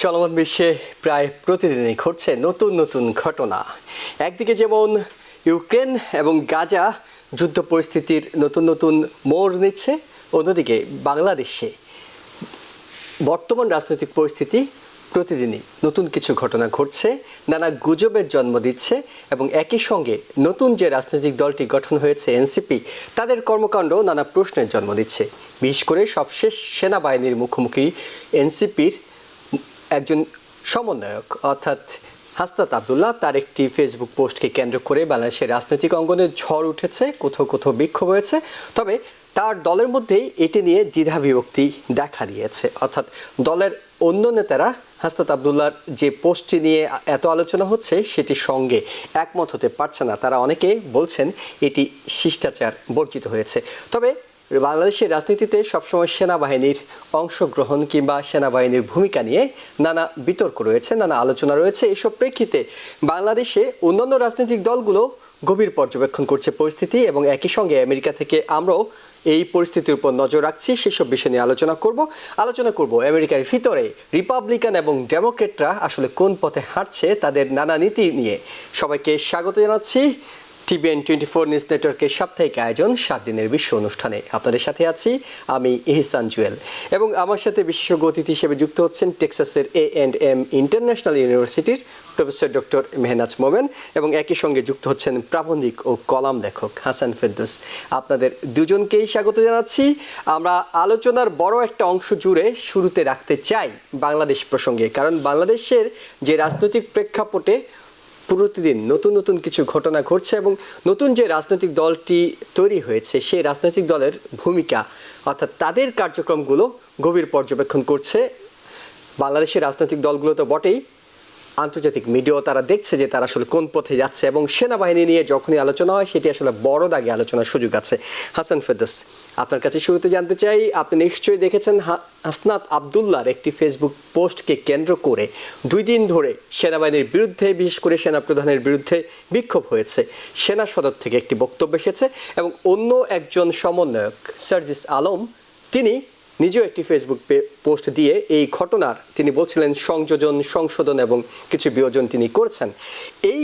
চলমান বিশ্বে প্রায় প্রতিদিনই ঘটছে নতুন নতুন ঘটনা। একদিকে যেমন ইউক্রেন এবং গাজা যুদ্ধ পরিস্থিতির নতুন নতুন মোড় নিচ্ছে, অন্যদিকে বাংলাদেশে বর্তমান রাজনৈতিক পরিস্থিতি প্রতিদিনই নতুন কিছু ঘটনা ঘটছে, নানা গুজবের জন্ম দিচ্ছে এবং একই সঙ্গে নতুন যে রাজনৈতিক দলটি গঠন হয়েছে এনসিপি, তাদের কর্মকাণ্ড নানা প্রশ্নের জন্ম দিচ্ছে। বিশেষ করে সবশেষ সেনাবাহিনীর মুখোমুখি এনসিপির একজন সমন্বয়ক অর্থাৎ হাসনাত আবদুল্লাহ, তার একটি ফেসবুক পোস্টকে কেন্দ্র করে বাংলাদেশের রাজনৈতিক অঙ্গনে ঝড় উঠেছে, কোথাও কোথাও বিক্ষোভ হয়েছে। তবে তার দলের মধ্যেই এটি নিয়ে দ্বিধা বিভক্তি দেখা দিয়েছে, অর্থাৎ দলের অন্য নেতারা হাসনাত আবদুল্লাহর যে পোস্টটি নিয়ে এত আলোচনা হচ্ছে সেটির সঙ্গে একমত হতে পারছে না। তারা অনেকে বলছেন এটি শিষ্টাচার বর্জিত হয়েছে। তবে বাংলাদেশের রাজনীতিতে সবসময় সেনাবাহিনীর অংশগ্রহণ কিংবা সেনাবাহিনীর ভূমিকা নিয়ে নানা বিতর্ক রয়েছে, নানা আলোচনা রয়েছে। এসব প্রেক্ষিতে বাংলাদেশে অন্যান্য রাজনৈতিক দলগুলো গভীর পর্যবেক্ষণ করছে পরিস্থিতি এবং একই সঙ্গে আমেরিকা থেকে আমরাও এই পরিস্থিতির উপর নজর রাখছি। সেসব বিষয় নিয়ে আলোচনা করব আমেরিকার ভিতরে রিপাবলিকান এবং ডেমোক্রেটরা আসলে কোন পথে হাঁটছে, তাদের নানা নীতি নিয়ে। সবাইকে স্বাগত জানাচ্ছি টিভিএন 24 নিউজ নেটওয়ার্কের সাপ্তাহিক আয়োজন 7 দিনের বিশ্ব অনুষ্ঠানে। আপনাদের সাথে আছি আমি ইহসান জুয়েল এবং আমার সাথে বিশেষজ্ঞ অতিথি হিসেবে যুক্ত হচ্ছেন টেক্সাসের A&M ইন্টারন্যাশনাল ইউনিভার্সিটির প্রফেসর ডক্টর মেহনাজ মোমেন এবং একই সঙ্গে যুক্ত হচ্ছেন প্রাবন্ধিক ও কলাম লেখক হাসান ফেরদৌস। আপনাদের দুজনকেই স্বাগত জানাচ্ছি। আমরা আলোচনার বড় একটা অংশ জুড়ে শুরুতে রাখতে চাই বাংলাদেশ প্রসঙ্গে, কারণ বাংলাদেশের যে রাজনৈতিক প্রেক্ষাপটে প্রতিদিন নতুন নতুন কিছু ঘটনা ঘটছে এবং নতুন যে রাজনৈতিক দলটি তৈরি হয়েছে সেই রাজনৈতিক দলের ভূমিকা অর্থাৎ তাদের কার্যক্রমগুলো গভীর পর্যবেক্ষণ করছে বাংলাদেশের রাজনৈতিক দলগুলো। তো বটেই, আন্তর্জাতিক মিডিয়াও তারা দেখছে যে তারা আসলে কোন পথে যাচ্ছে এবং সেনাবাহিনী নিয়ে যখনই আলোচনা হয় সেটি আসলে বড় দাগে আলোচনার সুযোগ আছে। হাসান ফেরদৌস, আপনার কাছে শুরুতে জানতে চাই, আপনি নিশ্চয়ই দেখেছেন হাসনাত আবদুল্লাহর একটি ফেসবুক পোস্টকে কেন্দ্র করে 2 দিন ধরে সেনাবাহিনীর বিরুদ্ধে, বিশেষ করে সেনাপ্রধানের বিরুদ্ধে বিক্ষোভ হয়েছে। সেনা সদর থেকে একটি বক্তব্য এসেছে এবং অন্য একজন সমন্বয়ক সার্জিস আলম, তিনি নিজেও একটি ফেসবুক পোস্ট দিয়ে এই ঘটনার তিনি বলছিলেন সংশোধন এবং কিছু বিয়োজন তিনি করেছেন। এই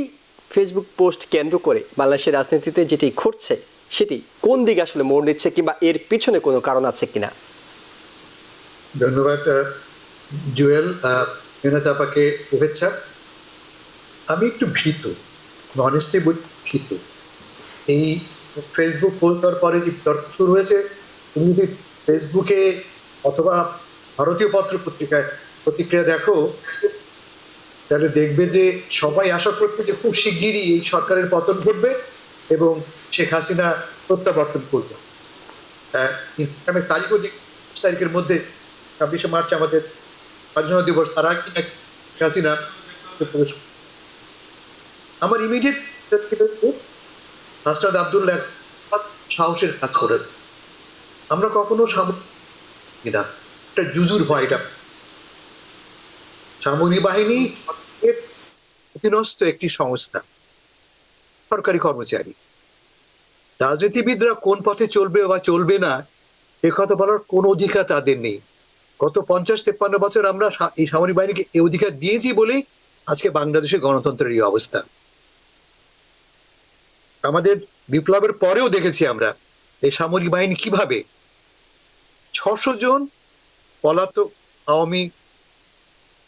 ফেসবুক পোস্ট কেন্দ্র করে বাংলাদেশের রাজনীতিতে যেটি ঘটছে সেটি কোন দিকে আসলে মোড় নিচ্ছে কিংবা এর পিছনে কোনো কারণ আছে কিনা? ধন্যবাদ জুয়েল, মেহনাজ শুভেচ্ছা। আমি একটু ভীত, অনেস্টলি ভীত। এই ফেসবুক পোস্ট দেওয়ার পরে যে তর্ক শুরু হয়েছে, তুমি যদি ফেসবুকে অথবা ভারতীয় পত্র পত্রিকায় প্রতিক্রিয়া দেখো তাহলে দেখবে যে সবাই আশা করছে যে খুব শিগগিরই এই সরকারের পতন ঘটবে এবং শেখ হাসিনা প্রত্যাবর্তন করবে। তারিখের মধ্যে 26শে মার্চ আমাদের স্বাধীনতা দিবস, তারা কি শেখ হাসিনা আমার ইমিডিয়েট হাসনাত আবদুল্লাহ সাহসের কাজ করে। আমরা কখনো এটা জুজুর ভয়, এটা সামরিক বাহিনী অধীনস্থ একটি সংস্থা, সরকারি কর্মচারী। রাজনীতিবিদরা কোন পথে চলবে বা চলবে না এ কথা বলার কোন অধিকার তাদের নেই। গত 50-53 বছর আমরা এই সামরিক বাহিনীকে এই অধিকার দিয়েছি বলেই আজকে বাংলাদেশের গণতন্ত্রের এই অবস্থা। আমাদের বিপ্লবের পরেও দেখেছি আমরা এই সামরিক বাহিনী কিভাবে 600 জন পলাতক আওয়ামী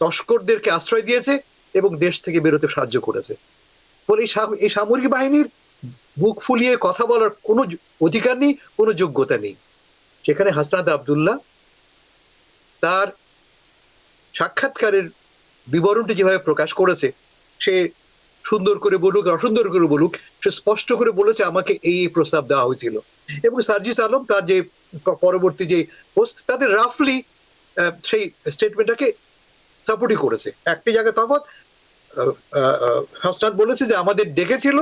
তস্করদেরকে আশ্রয় দিয়েছে এবং দেশ থেকে বেরোতে সাহায্য করেছে। ফলে এই সামরিক বাহিনীর বুক ফুলিয়ে কথা বলার কোনো অধিকার নেই, কোনো যোগ্যতা নেই। সেখানে হাসনাত আবদুল্লাহ তার সাক্ষাৎকারের বিবরণটি যেভাবে প্রকাশ করেছে, সে সুন্দর করে বলুক অসুন্দর করে বলুক, সে স্পষ্ট করে বলেছে আমাকে এই প্রস্তাব দেওয়া হয়েছিল। এবং সার্জিস আলম তার যে পরবর্তী যে পোস্ট, তাদের রাফলি সেই স্টেটমেন্টটাকে সাপোর্টই করেছে। একটি জায়গায় তফাৎ, হাসনাত বলেছে যে আমাদের ডেকেছিল,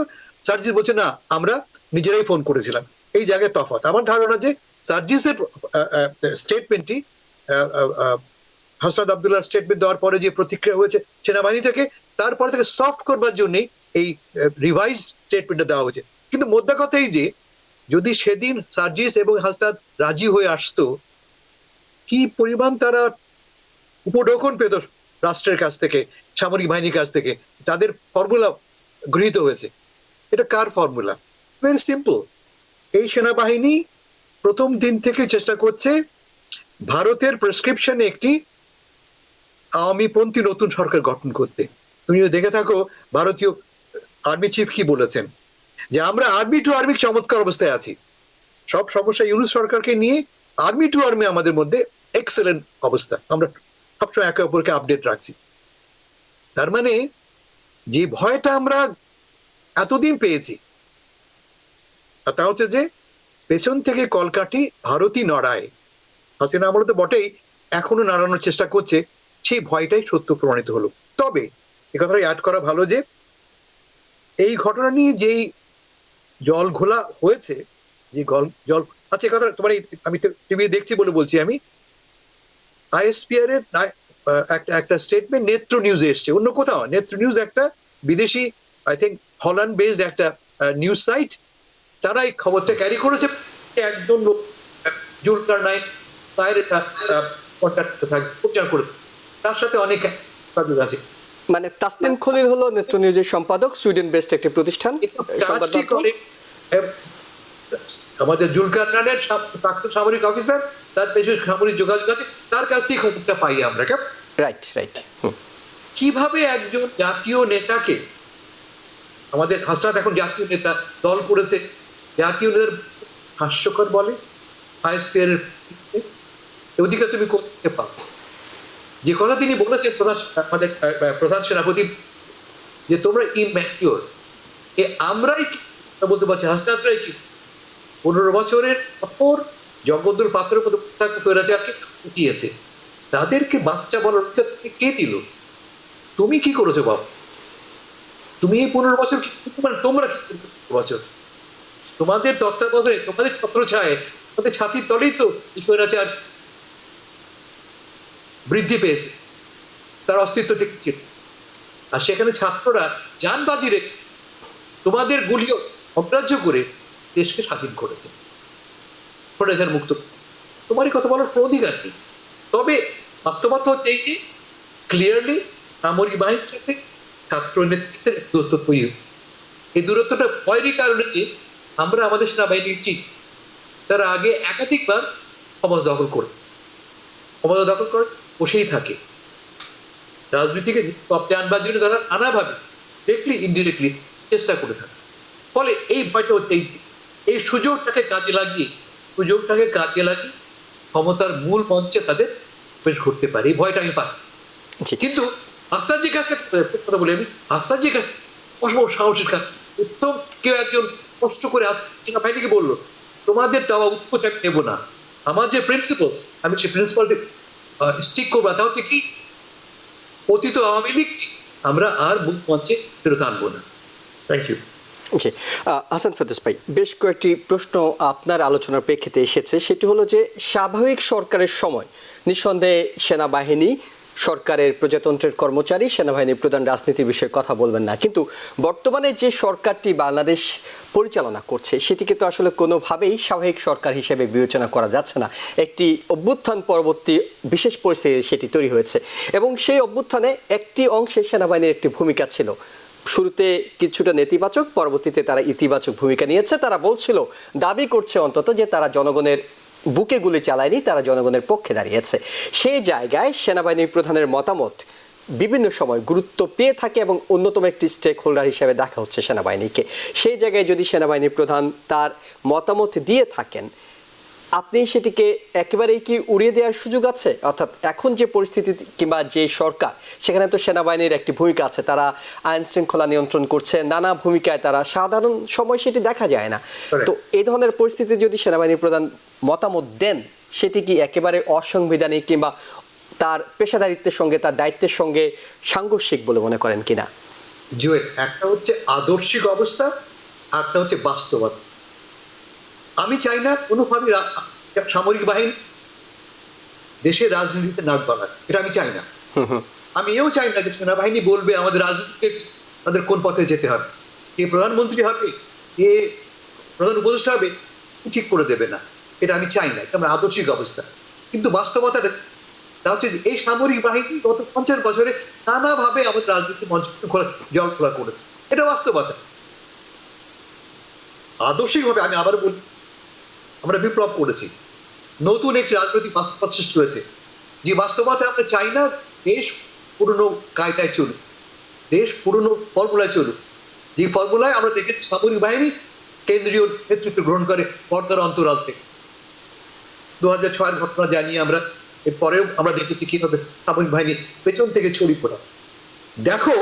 সার্জিস বলছে না আমরা নিজেরাই ফোন করেছিলাম। এই জায়গায় তফাৎ। আমার ধারণা যে সার্জিসের স্টেটমেন্টটি, হাসনাত আবদুল্লাহর স্টেটমেন্ট দেওয়ার পরে যে প্রতিক্রিয়া হয়েছে সেনাবাহিনী থেকে, তারপরে থেকে সফট করবার জন্যই এই রিভাইজ স্টেটমেন্টটা দেওয়া হয়েছে। কিন্তু মোদ্দা কথা এই যে যদি সেদিন সার্জিস এবং হাসনাত রাজি হয়ে আসতো, কি পরিমাণ তারা উপঢৌকন পেত রাষ্ট্রের কাছ থেকে, সামরিক বাহিনীর কাছ থেকে, তাদের ফর্মুলা গৃহীত হয়েছে। এটা কার ফর্মুলা? Very simple. এই সেনাবাহিনী প্রথম দিন থেকে চেষ্টা করছে ভারতের প্রেসক্রিপশনে একটি আওয়ামীপন্থী নতুন সরকার গঠন করতে। তুমি যদি দেখে থাকো ভারতীয় আর্মি চিফ কি বলেছেন, যে আমরা আর্মি টু আর্মি চমৎকার অবস্থায় আছি, সব সমস্যা ইউনূস সরকারকে নিয়ে আর্মি টু আর্মি আমাদের মধ্যে এক্সেলেন্ট অবস্থা, আমরা সবসময় একে অপরকে আপডেট রাখছি। তার মানে যে ভয়টা আমরা এতদিন পেয়েছি, তা হচ্ছে যে পেছন থেকে কলকাঠি ভারতই নড়ায়। হাসিনা আমলে তো বটেই, এখনো নাড়ানোর চেষ্টা করছে, সেই ভয়টাই সত্য প্রমাণিত হলো। তবে এ কথাটা অ্যাড করা ভালো যে এই ঘটনা নিয়ে যেই জল ঘোলা হয়েছে, যে জল, আচ্ছা এই কথা তোমার আমি টিভি দেখছি বলে বলছি, আমি আইএসপিআর এর একটা স্টেটমেন্ট নেত্র নিউজে এসছে, অন্য কোথাও। নেত্র নিউজ একটা বিদেশি, আই থিঙ্ক হল্যান্ড বেসড একটা নিউজ সাইট, তারা এই খবরটা ক্যারি করেছে। একজন লোক জুলকার নাইন তার এটা প্রচার করে, তার সাথে অনেক কাজ আছে। মানে তাসনিম খলিল হলো নেত্র নিউজের সম্পাদক, সুইডেন বেসড একটি প্রতিষ্ঠান। কাজটি করে আমাদের জুলকার নাইনের প্রাক্তন সামরিক অফিসার, তার পেছনে সামরিক যোগাযোগ আছে, তার কাছ থেকে খবরটা পাই আমরা। Right right. কিভাবে একজন জাতীয় নেতাকে, আমাদের হাসনাত এখন জাতীয় নেতা, দল করেছে, জাতীয় নেতার হাস্যকর বলে আইএসপিআর এর ওদিকে তুমি করতে পারো। যে কথা তিনি বলেছেন আমাদের প্রধান সেনাপতি, যে তোমরা ইম্যাচিওর, আমরাই বলতে পারছি, হাসনাতরাই কি 15 বছরের অপর জগদ্দুর পাত্রের মতো ফেরাচারকে উঠিয়েছে, তাদেরকে বাচ্চা বলার কে দিল? তুমি কি করেছো বাবা? তুমি এই 15 বছর তোমরা কি বছর তোমাদের তত্ত্বাবধানে, তোমাদের ছত্রছায়ায়, তোমাদের ছাতির তলেই তো স্বৈরাচার বৃদ্ধি পেয়েছে, তার অস্তিত্ব টিকছে। আর সেখানে ছাত্ররা জান বাজি রেখে তোমাদের গুলিও অগ্রাহ্য করে দেশকে স্বাধীন করেছে, স্বৈরাচার মুক্ত। তোমারই কথা বলার কোনো অধিকার নেই। তবে বাস্তবতা হচ্ছে এই যে ক্লিয়ারলি সামরিক বাহিনীর সাথে ছাত্র নেতৃত্বের দূরত্ব তৈরি। এই দূরত্বটা ভয়েরই কারণে যে আমরা আমাদের সেনাবাহিনীর চিফ, তারা আগে একাধিকবার ক্ষমতা দখল করে বসেই থাকে, রাজনীতিকে কবজা আনবার জন্য তারা নানাভাবে ডিরেক্টলি ইনডিরেক্টলি চেষ্টা করে থাকে। ফলে এই ভয়টা হচ্ছে এই সুযোগটাকে কাজে লাগিয়ে ক্ষমতার মূল মঞ্চে তাদের বেশ ঘটতে পারে, এই ভয়টা আমি পাই। কিন্তু আস্তাজির কাছে কথা বলি আমি, আস্তাজির কাছে অসম্ভব সাহসের কাজ। উত্তম কেউ একজন কষ্ট করে সেনাবাহিনীকে বললো, তোমাদের দেওয়া উৎকোচ আমি নেবো না, আমার যে প্রিন্সিপাল, আমি সেই প্রিন্সিপালটি স্টিক করবো। তা হচ্ছে কি, অতীত আওয়ামী লীগ আমরা আর মূল মঞ্চে ফেরত আনবো না। Thank you. জি, হাসান ফেরদৌস ভাই, বেশ কয়েকটি প্রশ্ন আপনার আলোচনার প্রেক্ষিতে এসেছে। সেটি হলো যে স্বাভাবিক সরকারের সময় নিঃসন্দেহে সেনাবাহিনী সরকারের প্রজাতন্ত্রের কর্মচারী, সেনাবাহিনীর প্রধান রাজনীতির বিষয়ে কথা বলবেন না, কিন্তু বর্তমানে যে সরকারটি বাংলাদেশ পরিচালনা করছে সেটিকে তো আসলে কোনোভাবেই স্বাভাবিক সরকার হিসেবে বিবেচনা করা যাচ্ছে না। একটি অভ্যুত্থান পরবর্তী বিশেষ পরিস্থিতি সেটি তৈরি হয়েছে, এবং সেই অভ্যুত্থানে একটি অংশে সেনাবাহিনীর একটি ভূমিকা ছিল। শুরুতে কিছুটা নেতিবাচক, পরবর্তীতে তারা ইতিবাচক ভূমিকা নিয়েছে। তারা বলছিল, দাবি করছে অন্তত, যে তারা জনগণের বুকে গুলি চালায়নি, তারা জনগণের পক্ষে দাঁড়িয়েছে। সেই জায়গায় সেনাবাহিনীর প্রধানের মতামত বিভিন্ন সময় গুরুত্ব পেয়ে থাকে এবং অন্যতম একটি স্টেক হোল্ডার হিসেবে দেখা হচ্ছে সেনাবাহিনীকে। সেই জায়গায় যদি সেনাবাহিনীর প্রধান তার মতামত দিয়ে থাকেন, আপনি সেটিকে একেবারেই কি উড়িয়ে দেওয়ার সুযোগ আছে? অর্থাৎ এখন যে পরিস্থিতি কিংবা যে সরকার, সেখানে তো সেনাবাহিনীর একটি ভূমিকা আছে, তারা আইন শৃঙ্খলা নিয়ন্ত্রণ করছে, নানা ভূমিকায় তারা, সাধারণ সময় সেটি দেখা যায় না। তো এই ধরনের পরিস্থিতি যদি সেনাবাহিনীর প্রধান মতামত দেন, সেটি কি একেবারে অসাংবিধানিক কিংবা তার পেশাদারিত্বের সঙ্গে, তার দায়িত্বের সঙ্গে সাংঘর্ষিক বলে মনে করেন কিনা? জুয়েল, একটা হচ্ছে আদর্শিক অবস্থা, একটা হচ্ছে বাস্তবতা। আমি চাই না কোনোভাবে সামরিক বাহিনী দেশের রাজনীতিতে নাক গলায়, এটা আমি চাই না। আমি এও চাই না যে সেনাবাহিনী বলবে আমাদের রাজনীতিতে তাদের কোন পথে যেতে হবে, কে প্রধানমন্ত্রী হবে, কে প্রধান উপদেষ্টা হবে, ঠিক করে দেবে না, এটা আমি চাই না। এটা আমার আদর্শিক অবস্থা। কিন্তু বাস্তবতা তা হচ্ছে যে এই সামরিক বাহিনী গত 50 বছরে নানাভাবে আমাদের রাজনীতি মঞ্চ জল খোলা করে, এটা বাস্তবতা। আদর্শিকভাবে আমি আবার বলি, আমরা বিপ্লব করেছি, নতুন একটি রাজনৈতিক বাস্তবতা সৃষ্টি হয়েছে, যে বাস্তবতা আমরা চাই না দেশ পুরনো কায়দায় চলুক, দেশ পুরনো ফর্মুলায় চলুক। যে ফর্মুলায় আমরা দেখেছি সামরিক বাহিনী কেন্দ্রীয় নেতৃত্ব গ্রহণ করে পর্দার অন্তরাল থেকে। 2006 ঘটনা জানি আমরা, এরপরেও আমরা দেখেছি কিভাবে সামরিক বাহিনী পেছন থেকে ছড়িয়ে পড়া। দেখো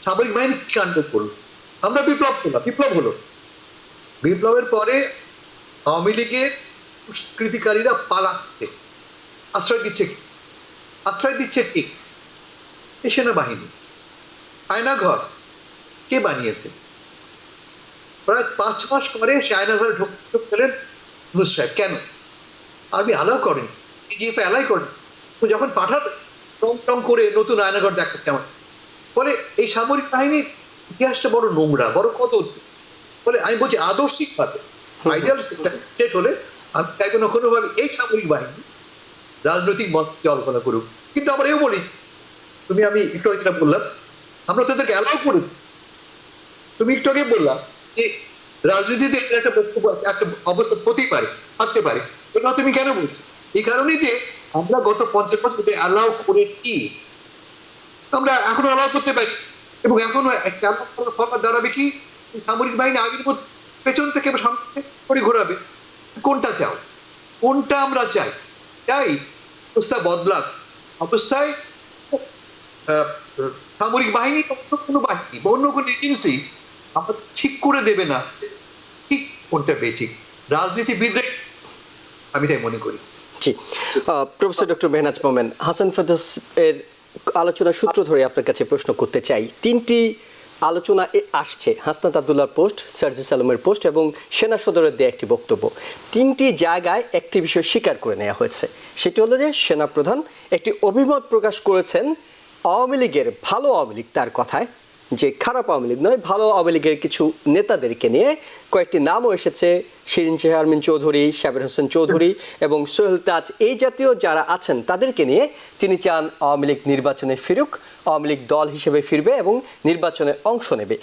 সামরিক বাহিনী কি কাণ্ড করলো, আমরা বিপ্লব করলাম, বিপ্লব হলো, বিপ্লবের পরে আওয়ামী লীগের দুষ্কৃতিকারীরা পালাচ্ছে, আশ্রয় দিচ্ছে কি? আশ্রয় দিচ্ছে কি? এই সেনাবাহিনী। আয়নাঘর কে বানিয়েছে? প্রায় 5 মাস পরে সে আয়নাঘরে ঢুকলেন নুস সাহেব। কেন? আর্মি অ্যালাউ করেন, ডিজিএফ অ্যালাই করেন, যখন পাঠাবে টং টং করে নতুন আয়নাঘর দেখা কেমন? বলে এই সামরিক বাহিনীর ইতিহাসটা বড় নোংরা, বড় কত। বলে আমি বলছি আদর্শিক ভাবে আইডিয়াল স্টেট হলে আমি চাইবো না কোনোভাবে এই সামরিক বাহিনী রাজনৈতিক মত কল্পনা করুক। কিন্তু আমরা এও বলি, তুমি আমি একটু আগে যেটা বললাম, আমরা তাদেরকে অ্যালাউ করেছি। তুমি একটু আগে বললাম যে রাজনীতিতে একটা বক্তব্য, একটা অবস্থা হতেই পারে, থাকতে পারে, এটা তুমি কেন বলছো? এই কারণেই যে আমরা গত 50 বছর অ্যালাউ করেছি, আমরা এখনো অ্যালাউ করতে পারি। এবং এখনো সরকার দাঁড়াবে কি সামরিক বাহিনী আগের মতো পেছন থেকে সামনে করে ঘোরাবে? কোনটা চাও? কোনটা আমরা চাই? চাই অবস্থা বদলাক, অবস্থায় সামরিক বাহিনী কোনো বাহিনী বা অন্য কোনো এজেন্সি আমরা ঠিক করে দেবে না ঠিক কোনটা বেঠিক, রাজনীতিবিদরা, আমি তাই মনে করি। জি, প্রফেসর ডক্টর মেহনাজ মোমেন, হাসান ফেরদৌস এর আলোচনার সূত্র ধরে আপনার কাছে প্রশ্ন করতে চাই। 3টি আলোচনা আসছে, হাসনাত আবদুল্লাহর পোস্ট, সার্জিস আলমের পোস্ট এবং সেনা সদরের দেয়া একটি বক্তব্য। 3টি জায়গায় একটি বিষয় স্বীকার করে নেওয়া হয়েছে, সেটি হলো যে সেনাপ্রধান একটি অভিমত প্রকাশ করেছেন আওয়ামী লীগের, ভালো আওয়ামী লীগ তার কথায়, যে খারাপ আওয়ামী লীগ নয়, ভালো আওয়ামী লীগের কিছু নেতাদেরকে নিয়ে কয়েকটি নামও এসেছে, শিরিন চেয়ারম্যান চৌধুরী, সাবের হোসেন চৌধুরী এবং সোহেল তাজ, এই জাতীয় যারা আছেন তাদেরকে নিয়ে তিনি চান আওয়ামী লীগ নির্বাচনে ফিরুক, আওয়ামী লীগ দল হিসেবে ফিরবে এবং নির্বাচনে অংশ নেবে।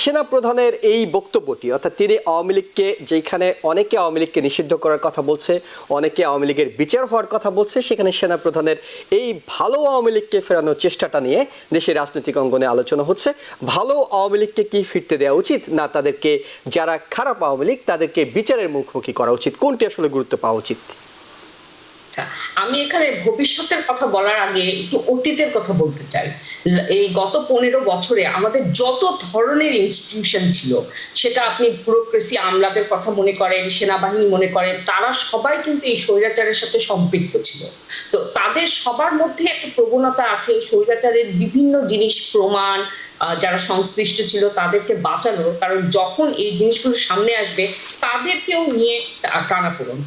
সেনাপ্রধানের এই বক্তব্যটি, অর্থাৎ তিনি আওয়ামী লীগকে, যেখানে অনেকে আওয়ামী লীগকে নিষিদ্ধ করার কথা বলছে, অনেকে আওয়ামী লীগের বিচার হওয়ার কথা বলছে, সেখানে সেনাপ্রধানের এই ভালো আওয়ামী লীগকে ফেরানোর চেষ্টাটা নিয়ে দেশের রাজনৈতিক অঙ্গনে আলোচনা হচ্ছে। ভালো আওয়ামী লীগকে কি ফিরতে দেওয়া উচিত, না তাদেরকে, যারা খারাপ আওয়ামী লীগ তাদেরকে বিচারের মুখোমুখি করা উচিত, কোনটি আসলে গুরুত্ব পাওয়া উচিত? আমি এখানে ভবিষ্যতের কথা বলার আগে একটু অতীতের কথা বলতে চাই। এই গত 15 বছরে আমাদের যত ধরনের ইনস্টিটিউশন ছিল, সেটা আপনি ব্যুরোক্রেসি আমলাদের কথা মনে করেন, সেনাবাহিনী মনে করেন, তারা সবাই কিন্তু এই স্বৈরাচারের সাথে সম্পৃক্ত ছিল। তো তাদের সবার মধ্যে একটা প্রবণতা আছে স্বৈরাচারের বিভিন্ন জিনিস, প্রমাণ, যারা সংশ্লিষ্ট ছিল তাদেরকে বাঁচানো, কারণ যখন এই জিনিসগুলো সামনে আসবে তাদেরকেও নিয়ে টানাপোড়েন।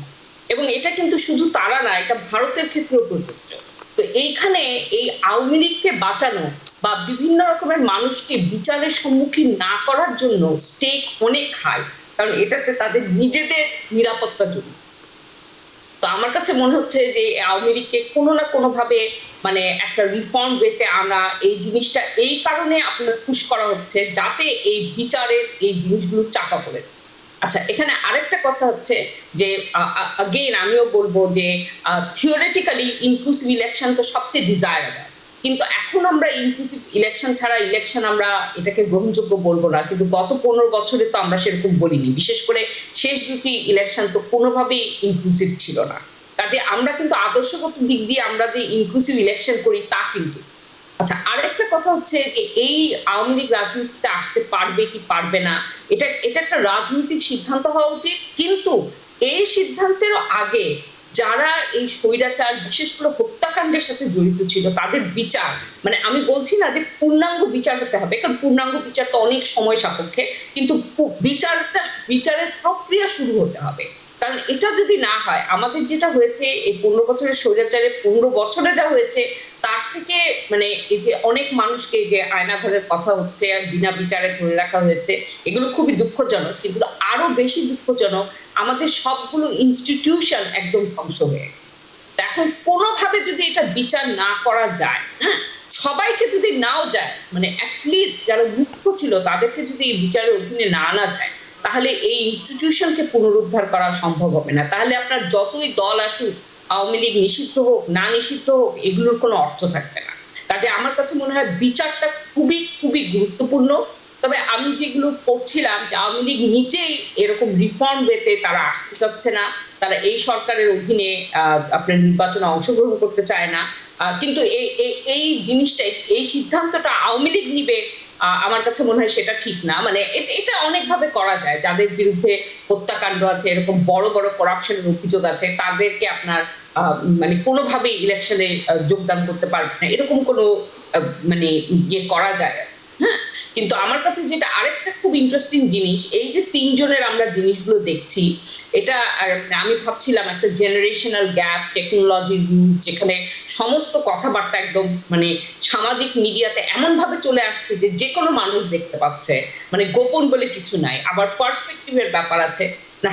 এবং এটা কিন্তু শুধু তারা না, এটা ভারতের ক্ষেত্রেও প্রযোজ্য। তো এইখানে এই আওয়ামী লীগকে বাঁচানো বা বিভিন্ন রকমের মানুষকে বিচারের সম্মুখীন না করার জন্য স্টেক অনেক হাই, কারণ এটাতে তাদের নিজেদের নিরাপত্তা জড়িত। তো আমার কাছে মনে হচ্ছে যে আওয়ামী লীগকে কোনো না কোনো ভাবে মানে একটা রিফর্ম ওয়েতে আনা, এই জিনিসটা এই কারণে আপনার পুশ করা হচ্ছে যাতে এই বিচারের এই জিনিসগুলো চাপা পড়ে। আচ্ছা, এখানে আরেকটা কথা হচ্ছে যে अगेन আমিও বলবো যে থিওরিটিক্যালি ইনক্লুসিভ ইলেকশন তো সবচেয়ে ডিজায়ারেবল, কিন্তু এখন আমরা ইনক্লুসিভ ইলেকশন ছাড়া ইলেকশন আমরা এটাকে গ্রহণযোগ্য বলবো না। কিন্তু গত 15 বছরে তো আমরা সেরকম বলিনি, বিশেষ করে শেষ 2টি ইলেকশন তো কোনোভাবেই ইনক্লুসিভ ছিল না। কাজে আমরা কিন্তু আদর্শগত দিক দিয়ে আমরা যে ইনক্লুসিভ ইলেকশন করি তা কিন্তু। আচ্ছা, আরেকটা কথা হচ্ছে যে এই আওয়ামী লীগ রাজনীতিতে আসতে পারবে কি পারবে না, এটা একটা রাজনৈতিক সিদ্ধান্ত হওয়া উচিত। কিন্তু এই সিদ্ধান্তেরও আগে যারা এই স্বৈরাচার, বিশেষ করে হত্যাকাণ্ডের সাথে জড়িত ছিল, তাদের বিচার, মানে আমি বলছি না যে পূর্ণাঙ্গ বিচার হতে হবে, কারণ পূর্ণাঙ্গ বিচার তো অনেক সময় সাপেক্ষে, কিন্তু বিচারের প্রক্রিয়া শুরু হতে হবে। কারণ এটা যদি না হয়, আমাদের যেটা হয়েছে এই 15 বছরের স্বৈরাচারে, 15 বছরে যা হয়েছে তার থেকে, মানে এই যে অনেক মানুষকে যে আয়নাঘরের কথা হচ্ছে, বিনা বিচারে ধরে রাখা হয়েছে, এগুলো খুবই দুঃখজনক। কিন্তু আরো বেশি দুঃখজনক, আমাদের সবগুলো ইনস্টিটিউশন একদম ধ্বংস হয়ে গেছে। এখন কোনোভাবে যদি এটা বিচার না করা যায়, হ্যাঁ, সবাইকে যদি নাও যায়, মানে অ্যাটলিস্ট যারা মুখ্য ছিল তাদেরকে যদি এই বিচারের অধীনে না আনা যায়, তাহলে এই ইনস্টিটিউশনকে পুনরুদ্ধার করা সম্ভব হবে না। তাহলে আপনার যতই দল আসুক, আওয়ামী লীগ নিষিদ্ধ হোক না নিষিদ্ধ হোক, এগুলোর কোনো অর্থ থাকবে না। কাজে আমার কাছে মনে হয় বিচারটা খুবই খুবই গুরুত্বপূর্ণ। তবে আমি যেগুলো পড়ছিলাম যে আওয়ামী লীগ নিজেই এরকম রিফর্ম ওয়েতে তারা আসতে চাচ্ছে না, তারা এই সরকারের অধীনে আপনার নির্বাচনে অংশগ্রহণ করতে চায় না। কিন্তু এই জিনিসটাই, এই সিদ্ধান্তটা আওয়ামী লীগ নিবে, আমার কাছে মনে হয় সেটা ঠিক না। মানে এটা অনেকভাবে করা যায়, যাদের বিরুদ্ধে হত্যাকাণ্ড আছে, এরকম বড় বড় করাপশনের অভিযোগ আছে, তাদেরকে আপনার মানে কোনোভাবেই ইলেকশনে যোগদান করতে পারবে না, এরকম কোনো মানে ইয়ে করা যায়। হ্যাঁ, কিন্তু আমার কাছে যেটা আরেকটা খুব ইন্টারেস্টিং জিনিস, এই যে তিনজনের আমরা জিনিসগুলো দেখছি, এটা আমি ভাবছিলাম একটা জেনারেশনাল গ্যাপ, টেকনোলজি ইউজ, যেখানে সমস্ত কথাবার্তা একদম মানে সামাজিক মিডিয়াতে এমন ভাবে চলে আসছে যে যে কোনো মানুষ দেখতে পাচ্ছে, মানে গোপন বলে কিছু নাই। আবার পার্সপেক্টিভের ব্যাপার আছে।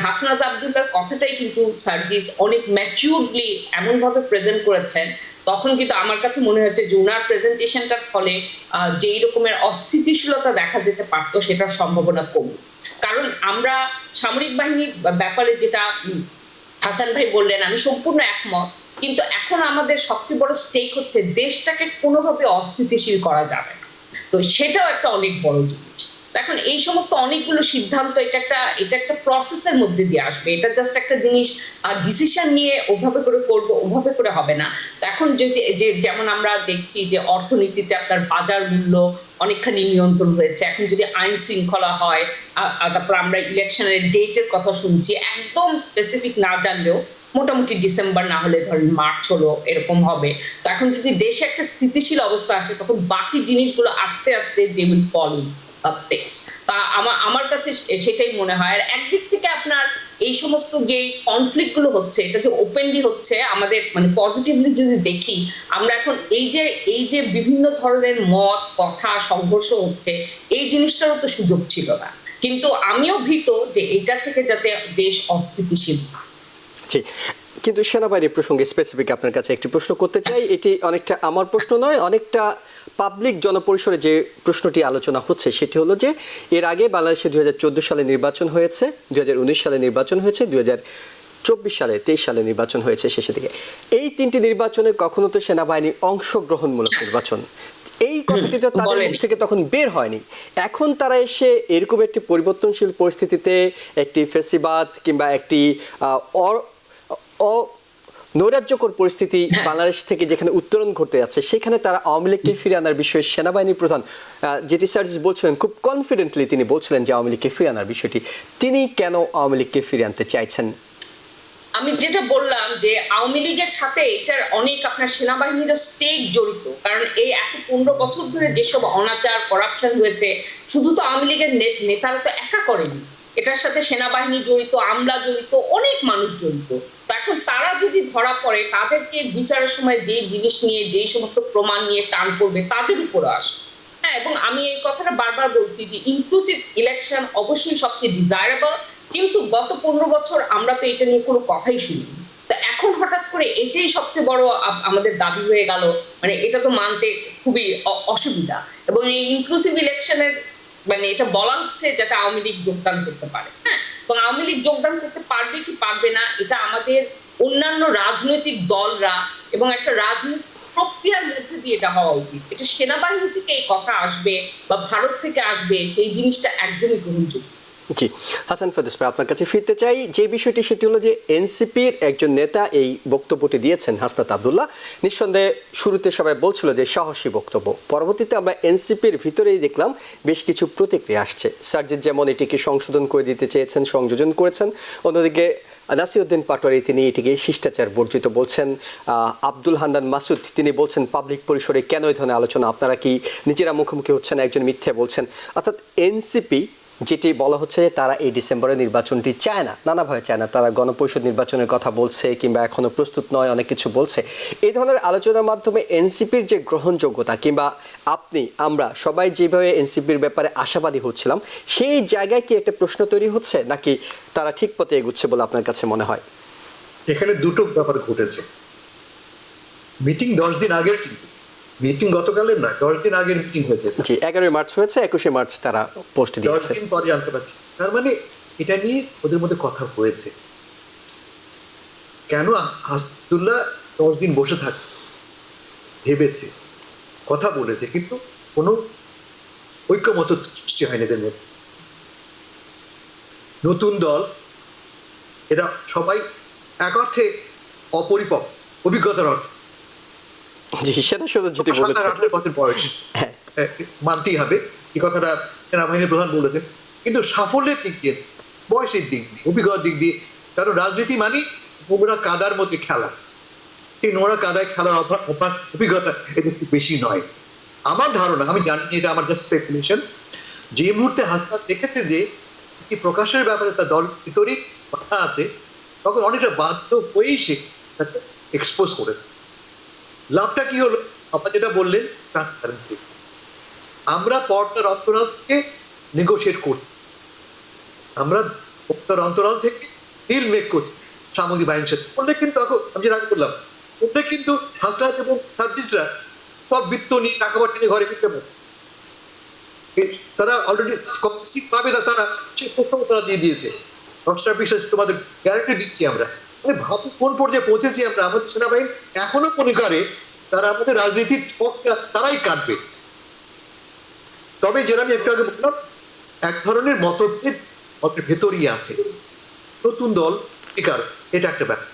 হাসনাত আব্দুল্লাহর কথাটাই কিন্তু সার্জিস অনেক ম্যাচিউরলি এমন ভাবে প্রেজেন্ট করেছেন, তখন কিন্তু আমার কাছে মনে হচ্ছে যে উনার প্রেজেন্টেশনটার ফলে যেই রকমের অস্থিতিশীলতা দেখা যেতে পারতো সেটার সম্ভাবনা কম। কারণ আমরা সামরিক বাহিনীর ব্যাপারে যেটা হাসান ভাই বললেন, আমি সম্পূর্ণ একমত, কিন্তু এখন আমাদের সবচেয়ে বড় স্টেক হচ্ছে দেশটাকে কোনোভাবে অস্থিতিশীল করা যাবে না। তো সেটাও একটা অনেক বড় জিনিস। এখন এই সমস্ত অনেকগুলো সিদ্ধান্ত, এটা একটা প্রসেসের মধ্যে দিয়ে আসবে। এটা জাস্ট একটা জিনিস ডিসিশন নিয়ে ওভাবে করে করব, ওভাবে করে হবে না। তো এখন যদি যেমন আমরা দেখছি যে অর্থনীতিতে আপনার বাজার মূল্য অনেকখানি নিয়ন্ত্রণ হয়েছে, এখন যদি আইন শৃঙ্খলা হয়, তারপর আমরা ইলেকশনের ডেটের কথা শুনছি, একদম স্পেসিফিক না জানলেও মোটামুটি ডিসেম্বর না হলে ধরেন মার্চ হলো, এরকম হবে। তো এখন যদি দেশে একটা স্থিতিশীল অবস্থা আসে, তখন বাকি জিনিসগুলো আস্তে আস্তে they will fall in place. তা আমার কাছে সেটাই মনে হয়। আর একদিক থেকে আপনার এই সমস্ত যে কনফ্লিক্ট গুলো হচ্ছে, এটা যে ওপেনলি হচ্ছে, আমাদের মানে পজিটিভলি যদি দেখি, আমরা এখন এই যে বিভিন্ন ধরনের মত কথা সংঘর্ষ হচ্ছে, এই জিনিসটারও তো সুযোগ ছিল না। কিন্তু আমিও ভীত যে এটা থেকে যাতে দেশ অস্থিতিশীল হয়। জি, কিন্তু সেনাবাহিনীর প্রসঙ্গে স্পেসিফিক আপনার কাছে একটি প্রশ্ন করতে চাই। এটি অনেকটা আমার প্রশ্ন নয়, অনেকটা পাবলিক জনপরিসরে যে প্রশ্নটি আলোচনা হচ্ছে সেটি হলো যে এর আগে বাংলাদেশে 2014 সালে নির্বাচন হয়েছে, 2019 সালে নির্বাচন হয়েছে, 2024 সালে 23 সালে নির্বাচন হয়েছে শেষের দিকে। এই তিনটি নির্বাচনে কখনো তো সেনাবাহিনী অংশগ্রহণমূলক নির্বাচন, এই কথাটি তো তাদের মুখ থেকে তখন বের হয়নি। এখন তারা এসে এরকম একটি পরিবর্তনশীল পরিস্থিতিতে একটি ফেসিবাদ কিংবা একটি নৈরাজ্যকর পরিস্থিতি বাংলাদেশ থেকে যেখানে উত্তরণ ঘটতে যাচ্ছে, সেখানে তারা আওয়ামী লীগকে ফিরে আনার বিষয়ে সেনাবাহিনী প্রধান যেটি সার্জিস বলছিলেন, খুব কনফিডেন্টলি তিনি বলছিলেন যে আওয়ামী লীগকে ফিরে আনার বিষয়টি, তিনি কেন আওয়ামী লীগকে ফিরে আনতে চাইছেন? আমি যেটা বললাম যে আওয়ামী লীগের সাথে এটার অনেক আপনার সেনাবাহিনীর স্টেক জড়িত। কারণ এই 15 বছর ধরে যেসব অনাচার করাপশন হয়েছে, শুধু তো আওয়ামী লীগের নেতারা তো একা করেনি, এটার সাথে সেনাবাহিনী জড়িত, আমলা জড়িত, অনেক মানুষ জড়িত। এখন তারা যদি ধরা পড়ে, তাদেরকে বিচারের সময় যে জিনিস নিয়ে, যে সমস্ত প্রমাণ নিয়ে টান করবে, তাদের উপরে আসবে। হ্যাঁ, এবং আমি এই কথাটা বারবার বলছি যে ইনক্লুসিভ ইলেকশন অবশ্যই সবচেয়ে ডিজায়ারেবল, কিন্তু গত 15 বছর আমরা তো এটা নিয়ে কোনো কথাই শুনিনি। তো এখন হঠাৎ করে এটাই সবচেয়ে বড় আমাদের দাবি হয়ে গেল, মানে এটা তো মানতে খুবই অসুবিধা। এবং এই ইনক্লুসিভ ইলেকশনের মানে এটা বলা হচ্ছে যাতে আওয়ামী লীগ যোগদান করতে পারে। হ্যাঁ, এবং আওয়ামী লীগ যোগদান করতে পারবে কি পারবে না, এটা আমাদের অন্যান্য রাজনৈতিক দলরা এবং একটা রাজনৈতিক প্রক্রিয়ার মধ্যে দিয়ে এটা হওয়া উচিত। এটা সেনাবাহিনী থেকে এই কথা আসবে বা ভারত থেকে আসবে, সেই জিনিসটা একদমই গ্রহণযোগ্য। জি, হাসান ফারদৌস ভাই, আপনার কাছে ফিরতে চাই। যে বিষয়টি সেটি হলো যে এনসিপির একজন নেতা এই বক্তব্যটি দিয়েছেন, হাসনাত আব্দুল্লাহ। নিঃসন্দেহে শুরুতে সবাই বলছিল যে সাহসী বক্তব্য, পরবর্তীতে আমরা এনসিপির ভিতরেই দেখলাম বেশ কিছু প্রতিক্রিয়া আসছে। সার্জিস যেমন এটিকে সংশোধন করে দিতে চেয়েছেন, সংযোজন করেছেন, অন্যদিকে নাসিরউদ্দিন পাটোয়ারি তিনি এটিকে শিষ্টাচার বর্জিত বলছেন। আব্দুল হান্নান মাসুদ তিনি বলছেন পাবলিক পরিসরে কেন এই ধরনের আলোচনা, আপনারা কি নিজেরা মুখোমুখি হচ্ছেন, একজন মিথ্যে বলছেন। অর্থাৎ এনসিপি যেটি বলা হচ্ছে তারা এই ডিসেম্বরের নির্বাচনটি চায় না, নানাভাবে চায় না, তারা গণপরিষদ নির্বাচনের কথা বলছে কিংবা এখনো প্রস্তুত নয়, অনেক কিছু বলছে। এই ধরনের আলোচনার মাধ্যমে এনসিপির যে গ্রহণযোগ্যতা কিংবা আপনি আমরা সবাই যেভাবে এনসিপির ব্যাপারে আশাবাদী হচ্ছিলাম, সেই জায়গায় কি একটা প্রশ্ন তৈরি হচ্ছে, নাকি তারা ঠিক পথে এগুচ্ছে বলে আপনার কাছে মনে হয়? এখানে দুটো ব্যাপার ঘটেছে। মিটিং 10 দিন আগের, কিন্তু মিটিং গতকালের না, 10 দিন আগের মিটিং হয়েছে। জি, 11 মার্চ হয়েছে, 21 মার্চ তারা পোস্ট 10 দিয়েছে। দিন পরে জানতে পারছি। তার মানে এটা নিয়ে ওদের মধ্যে কথা হয়েছে। কেন আব্দুল্লাহ 10 দিন বসে থাকে, ভেবেছে, কথা বলেছে, কিন্তু কোনো ঐক্যমত সৃষ্টি হয়নি এদের মধ্যে। নতুন দল, এরা সবাই এক অর্থে অপরিপক্ক, অভিজ্ঞতার অর্থে। জি, সেটা শুধু যেটি বলেছে। 17-18 বছর বয়স, হ্যাঁ, মানতেই হবে এই কথাটা সেনাবাহিনীর প্রধান বলেছেন। কিন্তু সাফল্যের দিক দিয়ে, বয়সের দিক দিয়ে, অভিজ্ঞতার দিক দিয়ে, কারণ রাজনীতি মানে নোংরা কাদার মধ্যে খেলা। সেই নোংরা কাদায় খেলার অভিজ্ঞতা এদের খুব বেশি নয়। আমার ধারণা, আমি জানি এটা আমার জাস্ট স্পেকুলেশন, যে মুহূর্তে হাসনাত দেখেছে যে কি প্রকাশের ব্যাপারে তার দল ভিতরেই কথা আছে, তখন অনেকটা বাধ্য হয়েই সে তাকে এক্সপোজ করেছে। লাভটা কি হলো? আপনার যেটা বললেন, ট্রান্সপারেন্সি। আমরা পর্দার অন্তরাল থেকে নেগোশিয়েট করছি, আমরা পর্দার অন্তরাল থেকে ডিল মেক করছি সামরিক বাহিনীর সাথে। বললে কিন্তু এখন আমি যেটা আগে বললাম, ওটা কিন্তু হাসনাত এবং সার্জিসরা সব বৃত্ত নিয়ে, টাকা পয়সা নিয়ে ঘরে ফিরতে পারে। তারা অলরেডি পাবে না, তারা সেই প্রস্তাব তারা দিয়ে দিয়েছে। দশটা বিশ্বাস তোমাদের গ্যারান্টি দিচ্ছি আমরা। মানে ভাবো কোন পর্যায়ে পৌঁছেছি আমরা। আমাদের সেনাবাহিনী এখনো মনে করে তারা আমাদের রাজনীতির ছকটা তারাই কাটবে। তবে যেটা আমি একটু আগে বললাম, এক ধরনের মতভেদ ভেতরই আছে। নতুন দল স্পিকার, এটা একটা ব্যাপার।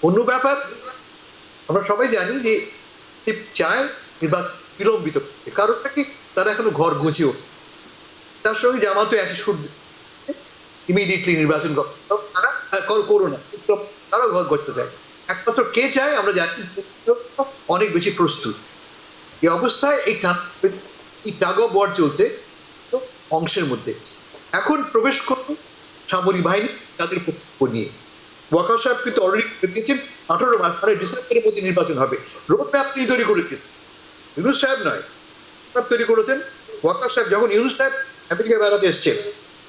অন্য ব্যাপার, আমরা সবাই জানি যে চায় নির্বাচন বিলম্বিত, কারণটা কি? তারা এখনো ঘর গুছিয়ে, তার সঙ্গে জামাতো একই সুর, ইমিডিয়েটলি নির্বাচন তারা করো না, তারাও ঘর করতে চায়। একমাত্র কে চায় আমরা জানি, অনেক বেশি প্রস্তুত। এই অবস্থায় এই টাগ অফ ওয়ার চলছে অংশের মধ্যে। এখন প্রবেশ করবে সামরিক বাহিনী তাদের পক্ষ নিয়ে। ওয়াকার সাহেব কিন্তু অলরেডি দিয়েছেন 18 মাস, মানে ডিসেম্বরের মধ্যে নির্বাচন হবে। রোড ম্যাপ তিনি তৈরি করেছেন, ইউনুস সাহেব নয়, তৈরি করেছেন ওয়াকার সাহেব। যখন ইউনুস সাহেব আমেরিকা বেড়াতে এসছেন,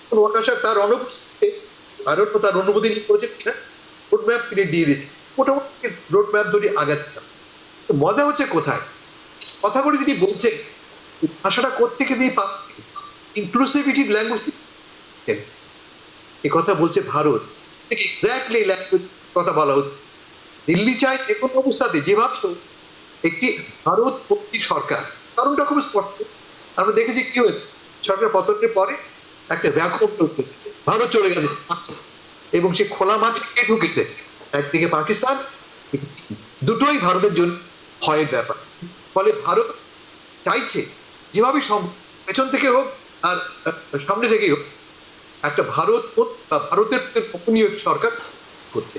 তখন ওয়াকার সাহেব তার অনুপস্থিতিতে, আর তার অনুমতি নিয়ে করেছেন কিনা, রোড ম্যাপ তিনি দিয়ে দিচ্ছেন। মোটামুটি রোড ম্যাপ ধরে আগাচ্ছিলাম। মজা হচ্ছে কোথায়, কথাগুলি তিনি বলছেন, ভাষাটা কোত্থেকে দিয়ে ইনক্লুসিভিটি ল্যাঙ্গুয়েজ, এ কথা বলছে ভারত, এক্স্যাক্টলি ল্যাঙ্গুয়েজ কথা বলা হচ্ছে। দিল্লি চায় যে কোনো অবস্থাতে, যে ভাবছ একটি ভারতপন্থী সরকার, কারণটা খুব স্পষ্ট। আমরা দেখেছি কি হয়েছে, সরকার পতনের পরে একটা ব্যাকআপ চলতেছে, ভারত চলে গেছে এবং সে খোলা মাঠে ঢুকেছে। একদিকে পাকিস্তান, দুটোই ভারতের জন্য ভয়ের ব্যাপার। ফলে ভারত চাইছে যেভাবে পেছন থেকে হোক আর সামনে থেকেই হোক, একটা ভারত বা ভারতের গোপনীয় সরকার করতে।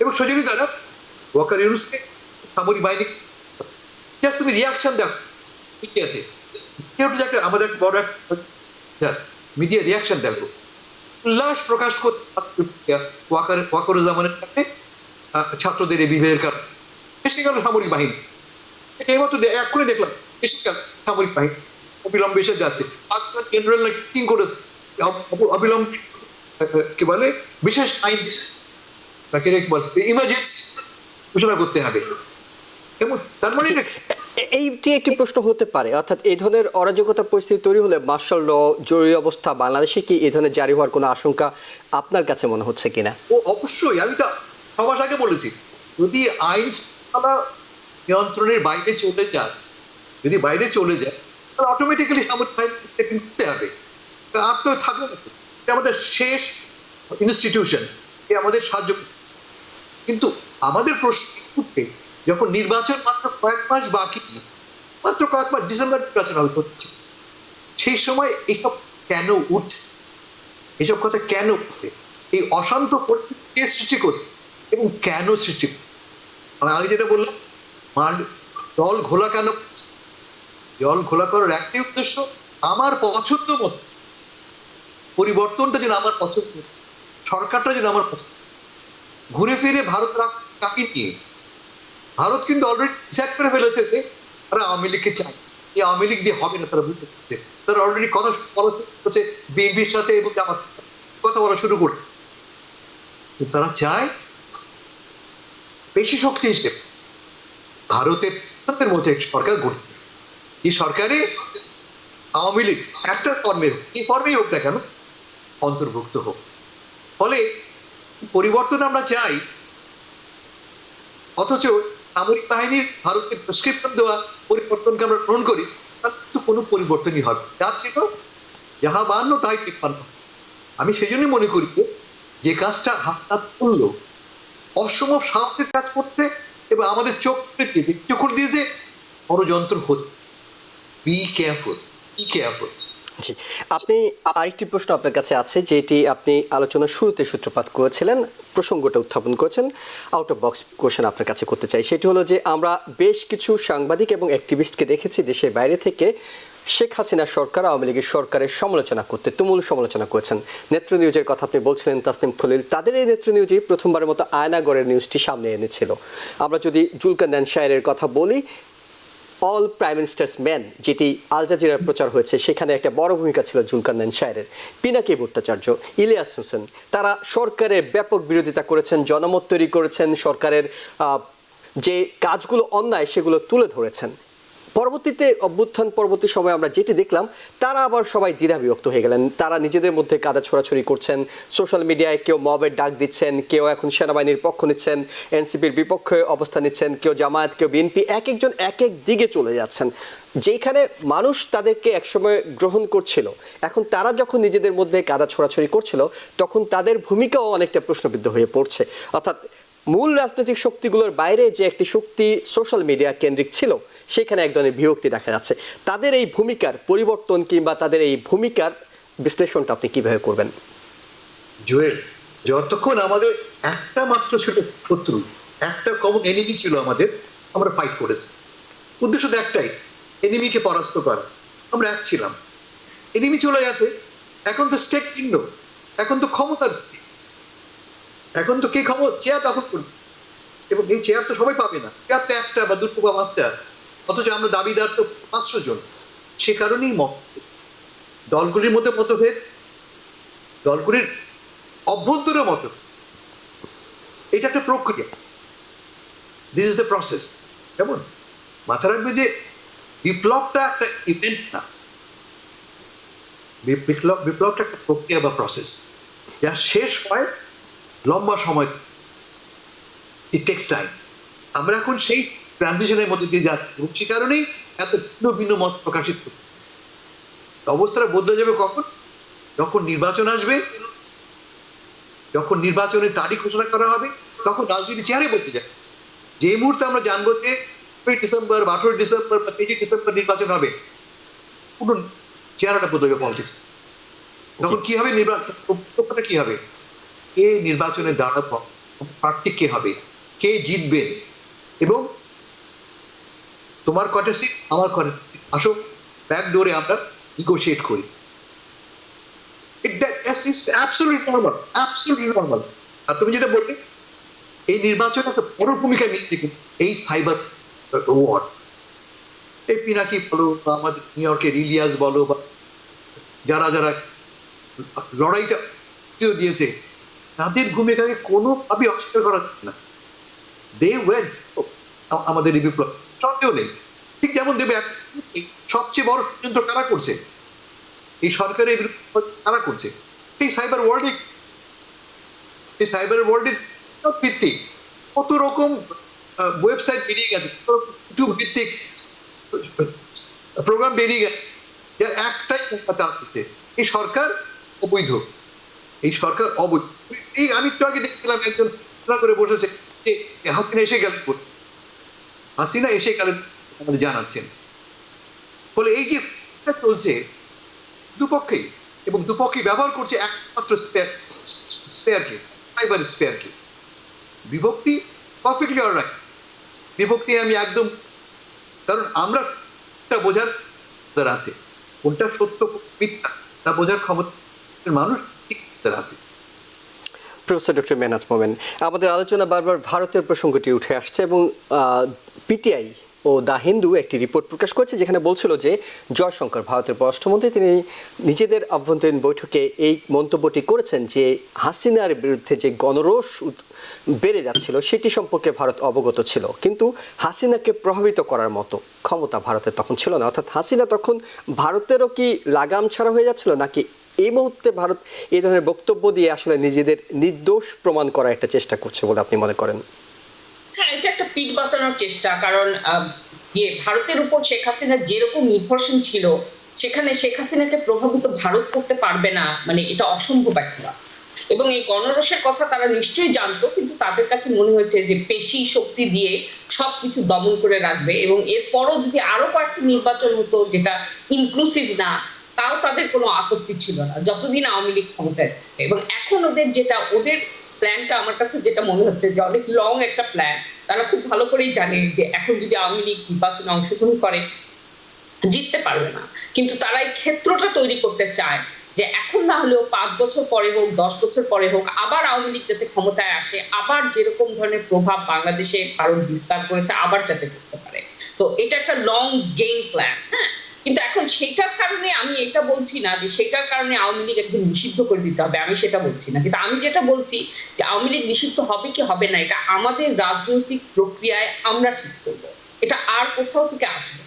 এবং সেজন্যই তারা ওয়াকার ইউনুসকে সামরিক বাহিনী, জাস্ট তুমি রিয়াকশন দেখো মিডিয়াতে, আমাদের একটা বড় একটা মিডিয়া রিয়াকশন দেখো, উল্লাস প্রকাশ করতে ওয়াকারুজ্জামানের সাথে ছাত্রদের এই বিভেদের কারণে এসে গেল সামরিক বাহিনী। এইমাত্র এক্ষুনি দেখলাম এসে গেল সামরিক বাহিনী, অবিলম্বে এসে যাচ্ছে। জেনারেল কি করেছে, অবিলম্বে কি বলে, বিশেষ আইন ইমার্জেন্সি ঘোষণা করতে হবে। কেমন? তার মানে এইটি একটি প্রশ্ন হতে পারে, অর্থাৎ এই ধরনের অরাজকতা পরিস্থিতি তৈরি হলে মার্শাল ল, জরুরি অবস্থা বাংলাদেশে কি এই ধরনের জারি হওয়ার কোনো আশঙ্কা আপনার কাছে মনে হচ্ছে কিনা? ও অবশ্যই, আমি তো সবার আগে বলেছি, যদি আইন শৃঙ্খলা নিয়ন্ত্রণের বাইরে চলে যায়, যদি বাইরে চলে যায়, তাহলে অটোমেটিক্যালি সামরিক বাহিনী স্টেপিং করতে হবে। আর তো থাকবে না, এটা আমাদের শেষ ইনস্টিটিউশন, এ আমাদের সাহায্য। কিন্তু আমাদের প্রশ্ন উঠবে যখন নির্বাচন মাত্র কয়েক মাস বাকি, মাত্র কয়েক মাস, ডিসেম্বর নির্বাচন হচ্ছে, সেই সময় এসব কেন উঠছে, এসব কথা কেন উঠছে, এই অশান্ত পরিস্থিতি সৃষ্টি করছে এবং কেন সৃষ্টি করছে? আমি আগে যেটা বললাম, জল ঘোলা কেন? জল ঘোলা করার একটাই উদ্দেশ্য, আমার পছন্দ মতো পরিবর্তনটা যেন আমার পছন্দ, সরকারটা যেন আমার পছন্দ। ঘুরে ফিরে ভারত কাকে নিয়ে, ভারত কিন্তু অলরেডি ডিসাইড করে ফেলেছে যে তারা আওয়ামী লীগকে চায়, এই আওয়ামী লীগ দিয়ে হবে না, তারা বুঝতে পারছে। তারা অলরেডি কথা বলা হচ্ছে বিএনপির সাথে এবং আমার কথা বলা শুরু করে। তারা চায় বেশি শক্তি হিসেবে ভারতের মধ্যে একটি সরকার গঠিত, এই সরকারে আওয়ামী লীগ একটা ফর্মে হোক, এই ফর্মেই হোক না কেন, অন্তর্ভুক্ত হোক। ফলে পরিবর্তন আমরা চাই, অথচ সামরিক বাহিনীর ভারতের প্রেসক্রিপশন দেওয়া পরিবর্তনকে আমরা গ্রহণ করি, তার কিন্তু কোনো পরিবর্তনই হবে যা ছিল যাহা বাহান্ন তাই 53। আমি সেই জন্যই মনে করি যে কাজটা হাত করলো অসম্ভব সাহসের কাজ করতে, এবং আমাদের চোখ দিয়েছে ষড়যন্ত্র হচ্ছে। Be careful, be careful. জি, আপনি আরেকটি প্রশ্ন আপনার কাছে আছে, যেটি আপনি আলোচনার শুরুতে সূত্রপাত করেছিলেন, প্রসঙ্গটা উত্থাপন করেছেন। আউট অফ বক্স কোশ্চেন আপনার কাছে করতে চাই। সেটি হলো যে আমরা বেশ কিছু সাংবাদিক এবং অ্যাক্টিভিস্টকে দেখেছি দেশের বাইরে থেকে শেখ হাসিনা সরকার, আওয়ামী লীগের সরকারের সমালোচনা করতে, তুমুল সমালোচনা করেছেন। নেত্র নিউজের কথা আপনি বলছিলেন, তাসনিম খলিল, তাদের এই নেত্র নিউজই প্রথমবারের মতো আয়নাগড়ের নিউজটি সামনে এনেছিল। আমরা যদি জুলকারনাইন শাহের কথা বলি, অল প্রাইম মিনিস্টার্স ম্যান, যেটি আল জাজিরার প্রচার হয়েছে, সেখানে একটা বড় ভূমিকা ছিল জুলকারনাইন শাহের। পিনাকি ভট্টাচার্য, ইলিয়াস হোসেন, তারা সরকারের ব্যাপক বিরোধিতা করেছেন, জনমত তৈরি করেছেন, সরকারের যে কাজগুলো অন্যায় সেগুলো তুলে ধরেছেন। পরবর্তীতে অভ্যুত্থান পরবর্তী সময় আমরা যেটি দেখলাম, তারা আবার সবাই দ্বিধাবিভক্ত হয়ে গেলেন। তারা নিজেদের মধ্যে কাদা ছোড়াছড়ি করছেন, সোশ্যাল মিডিয়ায় কেউ মবের ডাক দিচ্ছেন, কেউ এখন সেনাবাহিনীর পক্ষ নিচ্ছেন, এনসিপির বিপক্ষে অবস্থান নিচ্ছেন, কেউ জামায়াত, কেউ বিএনপি, এক একজন এক এক দিকে চলে যাচ্ছেন। যেখানে মানুষ তাদেরকে একসময় গ্রহণ করছিল, এখন তারা যখন নিজেদের মধ্যে কাদা ছোড়াছড়ি করছিল, তখন তাদের ভূমিকাও অনেকটা প্রশ্নবিদ্ধ হয়ে পড়ছে। অর্থাৎ মূল রাজনৈতিক শক্তিগুলোর বাইরে যে একটি শক্তি সোশ্যাল মিডিয়া কেন্দ্রিক ছিল, সেখানে এক ধরনের বিভক্তি দেখা যাচ্ছে। তাদের এই ভূমিকার পরিবর্তন কিংবা তাদের এই ভূমিকার বিশ্লেষণটা আপনি কিভাবে করবেন? জুয়েল, যতক্ষণ আমাদের একটা মাত্র ছোট শত্রু, একটা কমন এনিমি ছিল আমাদের, আমরা ফাইট করেছি। উদ্দেশ্য তো একটাই, এনিমিকে পরাস্ত করা। আমরা এক ছিলাম, এনিমি চলে গেছে, এখন তো স্টেক ভিন্ন, এখন তো ক্ষমতার স্টেক, এখন তো কে ক্ষমতা চেয়ার দখল করবে, এবং এই চেয়ার তো সবাই পাবে না, চেয়ার তো একটা বা দুটো বা পাঁচটা, অথচ আমরা দাবিদার তো 500 জন। সে কারণেই দলগুলির মধ্যে মতভেদ, দলগুলির অভ্যন্তরে মতভেদ, এটা একটা প্রক্রিয়া, দিস ইজ দ্য প্রসেস। কেমন মাথা রাখবে যে বিপ্লবটা একটা ইভেন্ট না, বিপ্লবটা একটা প্রক্রিয়া বা প্রসেস, যা শেষ হয় লম্বা সময়, ইট টেকস টাইম। আমরা এখন সেই ট্রানজিশনের মধ্যে দিয়ে যাচ্ছি, এবং সে কারণেই এত ভিন্ন ভিন্ন মত প্রকাশিত হচ্ছে। অবস্থাটা বদলে যাবে কখন? যখন নির্বাচন আসবে, যখন নির্বাচনের তারিখ ঘোষণা করা হবে, তখন রাজনীতি চেহারে বদলে যাবে। যে মুহূর্তে আমরা জানবো যে 18 ডিসেম্বর বা 18 ডিসেম্বর বা 23 ডিসেম্বর নির্বাচন হবে, পুরো চেহারাটা বদলে যাবে পলিটিক্স। তখন কি হবে? নির্বাচনটা কি হবে? কে নির্বাচনে দাঁড়াবো, প্রার্থী কে হবে, কে জিতবেন, এবং তোমার কয়টা সিট, আমার কয়টা সিট, আসো ব্যাক ডোরে আমরা নেগোশিয়েট করি। আর তুমি যেটা বললে, এই নির্বাচন একটা বড় ভূমিকা নিচ্ছে কিন্তু এই সাইবার ওয়ার। এই পিনাকি বলো বা আমাদের নিউ ইয়র্কের ইলিয়াস বলো, বা যারা যারা লড়াইটা দিয়েছে, তাদের ভূমিকাকে কোনোভাবে অস্বীকার করা যাচ্ছে না। দে ওয়েল আমাদের এই বিপ্লব, সন্দেহ নেই। ঠিক যেমন দেবে সবচেয়ে বড় ষড়যন্ত্র কারা করছে, এই সরকারের কারা করছে, এই সাইবার ওয়ার্ল্ডে, এই সাইবার ওয়ার্ল্ডে ভিত্তিক কত রকম ওয়েবসাইট বেরিয়ে গেছে, ইউটিউব ভিত্তিক প্রোগ্রাম বেরিয়ে গেছে, যার একটাই আসছে, এই সরকার অবৈধ, এই সরকার অবৈধ। এই আমি একটু আগে দেখছিলাম একজন করে বসেছে, হাসিনা এসে গেলেন, হাসিনা এসে গেলেন আমাদের জানাচ্ছেন। ফলে এই যে চলছে দুপক্ষেই, এবং দুপক্ষেই ব্যবহার করছে একমাত্র স্পেয়ারকে, সাইবার স্পেয়ারকে। বিভক্তি পারফেক্টলি অলরাইট, বিভক্তি আমি একদম, কারণ আমরা বোঝার আছে কোনটা সত্য মিথ্যা, তা বোঝার ক্ষমতা মানুষ আছে। প্রফেসর ডক্টর মেহনাজ মোমেন, আমাদের আলোচনা বারবার ভারতের প্রসঙ্গটি উঠে আসছে, এবং পিটিআই ও দ্য হিন্দু একটি রিপোর্ট প্রকাশ করেছে, যেখানে বলছিল যে জয়শঙ্কর, ভারতের পররাষ্ট্রমন্ত্রী, তিনি নিজেদের আভ্যন্তরীণ বৈঠকে এই মন্তব্যটি করেছেন যে হাসিনার বিরুদ্ধে যে গণরোষ বেড়ে যাচ্ছিল সেটি সম্পর্কে ভারত অবগত ছিল, কিন্তু হাসিনাকে প্রভাবিত করার মতো ক্ষমতা ভারতের তখন ছিল না। অর্থাৎ হাসিনা তখন ভারতেরও কি লাগাম ছাড়া হয়ে যাচ্ছিল, নাকি এই মুহূর্তে ভারত এই ধরনের বক্তব্য দিয়ে আসলে নিজেদের নির্দোষ প্রমাণ করার একটা চেষ্টা করছে বলে আপনি মনে করেন? হ্যাঁ, এটা একটা পিঠ বাঁচানোর চেষ্টা, কারণ ভারতের উপর শেখ হাসিনা যেরকম নির্ভরশীল ছিল, সেখানে শেখ হাসিনাকে প্রভাবিত ভারত করতে পারবে না, মানে এটা অসম্ভব একটা। এবং এই গণরোষের কথা তারা নিশ্চয়ই জানতো, কিন্তু তাদের কাছে মনে হয়েছে যে পেশি শক্তি দিয়ে সবকিছু দমন করে রাখবে, এবং এরপরও যদি আরো কয়েকটি নির্বাচন হতো যেটা ইনক্লুসিভ না, তাও তাদের কোনো আপত্তি ছিল না, যতদিন আওয়ামী লীগ ক্ষমতায় থাকে। এবং এখন ওদের প্ল্যানটা আমার কাছে যেটা মনে হচ্ছে যে অনেক লং একটা প্ল্যান। তারা খুব ভালো করেই জানে যে এখন যদি আওয়ামী লীগ নির্বাচনে অংশগ্রহণ করে জিততে পারবে না, কিন্তু তারা এই ক্ষেত্রটা তৈরি করতে চায় যে এখন না হলেও 5 বছর পরে হোক, 10 বছর পরে হোক, আবার আওয়ামী লীগ যাতে ক্ষমতায় আসে, আবার যেরকম ধরনের প্রভাব বাংলাদেশে ভারত বিস্তার করেছে আবার যাতে করতে পারে। তো এটা একটা লং গেম প্ল্যান। হ্যাঁ, কিন্তু এখন সেটার কারণে আমি এটা বলছি না যে সেটার কারণে আওয়ামী লীগ একদম নিষিদ্ধ করে দিতে হবে, আমি সেটা বলছি না। কিন্তু আমি যেটা বলছি যে আওয়ামী লীগ নিষিদ্ধ হবে কি হবে না, এটা আমাদের রাজনৈতিক প্রক্রিয়ায় আমরা ঠিক করবো, এটা আর কোথাও থেকে আসবে।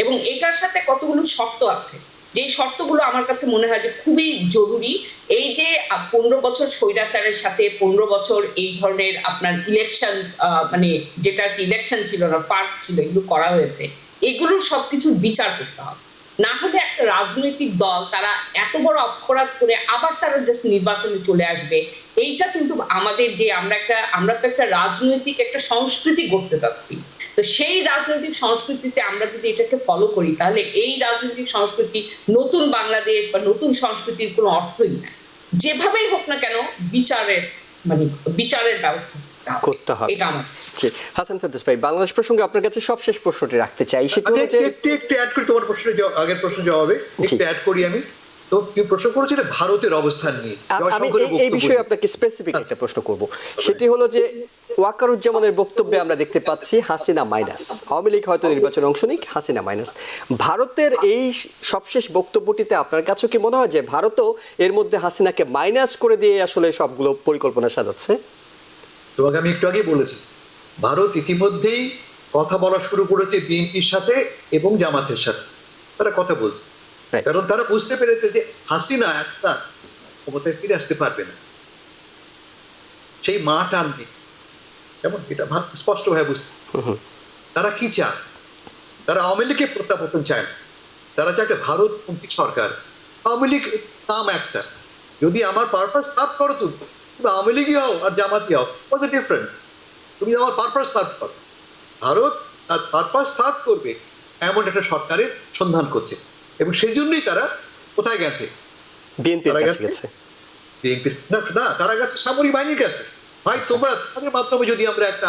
এবং এটার সাথে কতগুলো শর্ত আছে, যে শর্তগুলো আমার কাছে মনে হয় যে খুবই জরুরি। এই যে 15 বছর স্বৈরাচারের সাথে 15 বছর এই ধরনের আপনার ইলেকশন, মানে যেটা ইলেকশন ছিল না, ফার্স্ট ছিল, এগুলো করা হয়েছে, এগুলোর সবকিছু বিচার করতে হবে। না হলে একটা রাজনৈতিক দল তারা এত বড় অপরাধ করে আবার তারা জাস্ট নির্বাচনে চলে আসবে, এইটা কিন্তু আমাদের যে আমরা তো একটা রাজনৈতিক একটা সংস্কৃতি গড়তে চাচ্ছি। তো সেই রাজনৈতিক সংস্কৃতিতে আমরা যদি এটাকে ফলো করি, তাহলে এই রাজনৈতিক সংস্কৃতি নতুন বাংলাদেশ বা নতুন সংস্কৃতির কোনো অর্থই নাই। যেভাবেই হোক না কেন বিচারের ব্যবস্থা করতে হবে। এটা আমার হাসান ফেরদৌস ভাই, বাংলাদেশ প্রসঙ্গে আপনার কাছে সবশেষ প্রশ্নটি রাখতে চাই, সেটা হলো যে একটু অ্যাড করি তোমার প্রশ্নের আগের প্রশ্ন জবাবে, একটু অ্যাড করি আমি। তো কি প্রশ্ন করেছিলে ভারতের অবস্থান নিয়ে, আমি এই বিষয়ে আপনাকে স্পেসিফিক একটা প্রশ্ন করব। সেটি হলো যে ওয়াকারুজ্জামানের বক্তব্যে আমরা দেখতে পাচ্ছি হাসিনা মাইনাস, আওয়ামী লীগ হয়তো নির্বাচনে অংশ নিক, হাসিনা মাইনাস। ভারতের এই সবশেষ বক্তব্যটিতে আপনার কাছে কি মনে হয় যে ভারতও এর মধ্যে হাসিনাকে মাইনাস করে দিয়ে আসলে সবগুলো পরিকল্পনা সাজাচ্ছে? তোমাকে আমি একটু আগে বলেছি, ভারত ইতিমধ্যেই কথা বলা শুরু করেছে বিএনপির সাথে এবং জামাতের সাথে, তারা কথা বলছে, কারণ তারা বুঝতে পেরেছে যে হাসিনা একটা ক্ষমতায় ফিরে আসতে পারবে না, সেই মা টানবে, কেমন এটা স্পষ্ট ভাবে বুঝতে। তারা কি চায়? তারা আওয়ামী লীগের প্রত্যাবর্তন চায় না, তারা চায় একটা ভারতপন্থী সরকার। আওয়ামী লীগ নাম একটা, যদি আমার পারপাস সার্ভ করো তুমি আওয়ামী লীগই হও আর জামাতি হও, হোয়াটস দ্য ডিফারেন্স? তুমি আমার পারপাস সার্ভ করো। ভারত তার পারপাস সার্ভ করবে এমন একটা সরকারের সন্ধান করছে, এবং সেই জন্যই তারা কোথায় গেছে? বিএনপির কাছে গেছে। বিএনপির না, তারা গেছে সামরিক বাহিনীর কাছে। ভাই তোমরা তাদের মাধ্যমে যদি আমরা একটা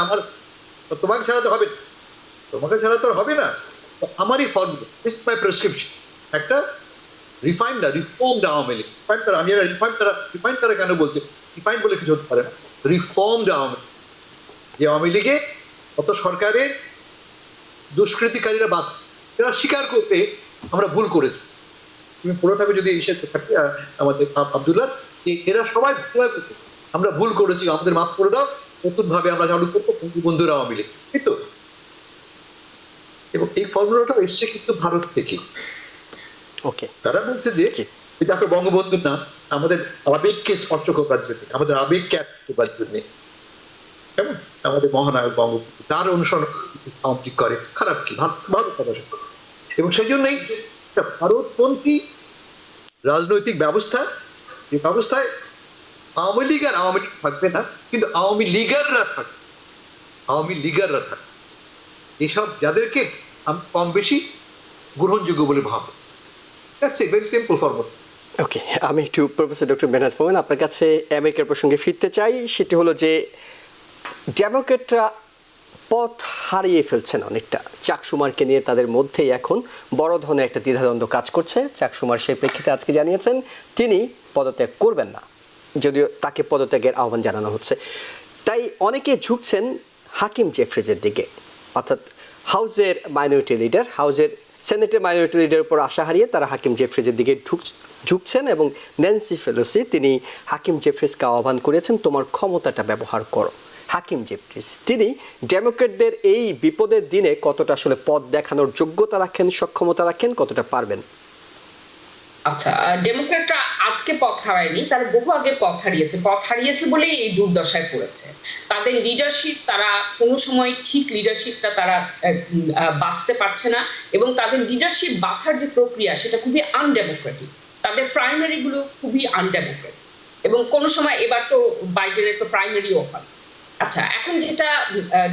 তোমাকে ছাড়া তো হবে না, তোমাকে ছাড়া তো হবে না, আমারই ফর্মুলা, মাই প্রেসক্রিপশন, একটা রিফাইন্ড রিফর্মড আওয়ামী লীগ। আমি রিফাইন্ড তারা কেন বলছি? রিফাইন্ড বলে কিছু হতে পারে না, রিফর্মড আওয়ামী লীগ, যে আওয়ামী লীগে কত সরকারের দুষ্কৃতিকারীরা বাদ, এরা স্বীকার করতে আমরা ভুল করেছি। তুমি পড়ে থাকো যদি আমাদের আব্দুল্লাহ, এরা সবাই আমরা ভুল করেছি, আমাদের মাফ করে দাও, নতুন ভাবে আমরা চালু করবো বন্ধুরা আওয়ামী লীগ, ঠিক তো? এবং এই ফর্মুলাটা এসছে কিন্তু ভারত থেকে। তারা বলছে যে দেখো বঙ্গবন্ধুর নাম আমাদের আবেগকে স্পর্শ করবার জন্য, আমাদের আবেগকে করবার জন্য, কেমন আমাদের মহানায়ক বঙ্গবন্ধু তার অনুসরণ করে, খারাপ কি? ভালো কথা। এবং সেই জন্যই ভারতপন্থী রাজনৈতিক ব্যবস্থা, যে ব্যবস্থায় আওয়ামী লীগ আর আওয়ামী লীগ থাকবে না, কিন্তু আওয়ামী লীগাররা থাকবে, এইসব যাদেরকে আমি কম বেশি গ্রহণযোগ্য বলে ভাবো। That's a very simple formula. Okay, আমি একটু প্রফেসর ডক্টর মেহনাজ মোমেন আপনার কাছে আমেরিকার প্রসঙ্গে ফিরতে চাই। সেটি হলো যে ডেমোক্রেটরা পথ হারিয়ে ফেলছেন অনেকটা। চাক সুমারকে নিয়ে তাদের মধ্যেই এখন বড় ধরনের একটা দ্বিধাদ্বন্দ্ব কাজ করছে। চাক সুমার সেই প্রেক্ষিতে আজকে জানিয়েছেন তিনি পদত্যাগ করবেন না, যদিও তাকে পদত্যাগের আহ্বান জানানো হচ্ছে। তাই অনেকে ঝুঁকছেন হাকিম জেফ্রিজের দিকে, অর্থাৎ হাউজের মাইনরিটি লিডার, হাউজের সেনেটের মাইনরিটি লিডারের উপর আশা হারিয়ে তারা হাকিম জেফ্রিজের দিকে ঝুঁকছেন এবং ন্যান্সি পেলোসি তিনি হাকিম জেফ্রিজকে আহ্বান করেছেন তোমার ক্ষমতাটা ব্যবহার করো। হাকিম জেফ্রিজ তিনি ডেমোক্রেটদের এই বিপদের দিনে কতটা আসলে পথ দেখানোর যোগ্যতা রাখেন, সক্ষমতা রাখেন, কতটা পারবেন? আচ্ছা, ডেমোক্রেটরা আজকে পথ হারায়নি, তারা বহু আগে পথ হারিয়েছে বলেই এই দুর্দশায় পড়েছে। তাদের লিডারশিপ, তারা কোনো সময় ঠিক লিডারশিপটা তারা বাঁচতে পারছে না, এবং তাদের লিডারশিপ বাছার যে প্রক্রিয়া সেটা খুবই আনডেমোক্রেটিক। তাদের প্রাইমারি গুলো খুবই আনডেমোক্রেটিক, এবং কোনো সময় এবার তো বাইডেনের তো প্রাইমারিও হয়। আচ্ছা, এখন যেটা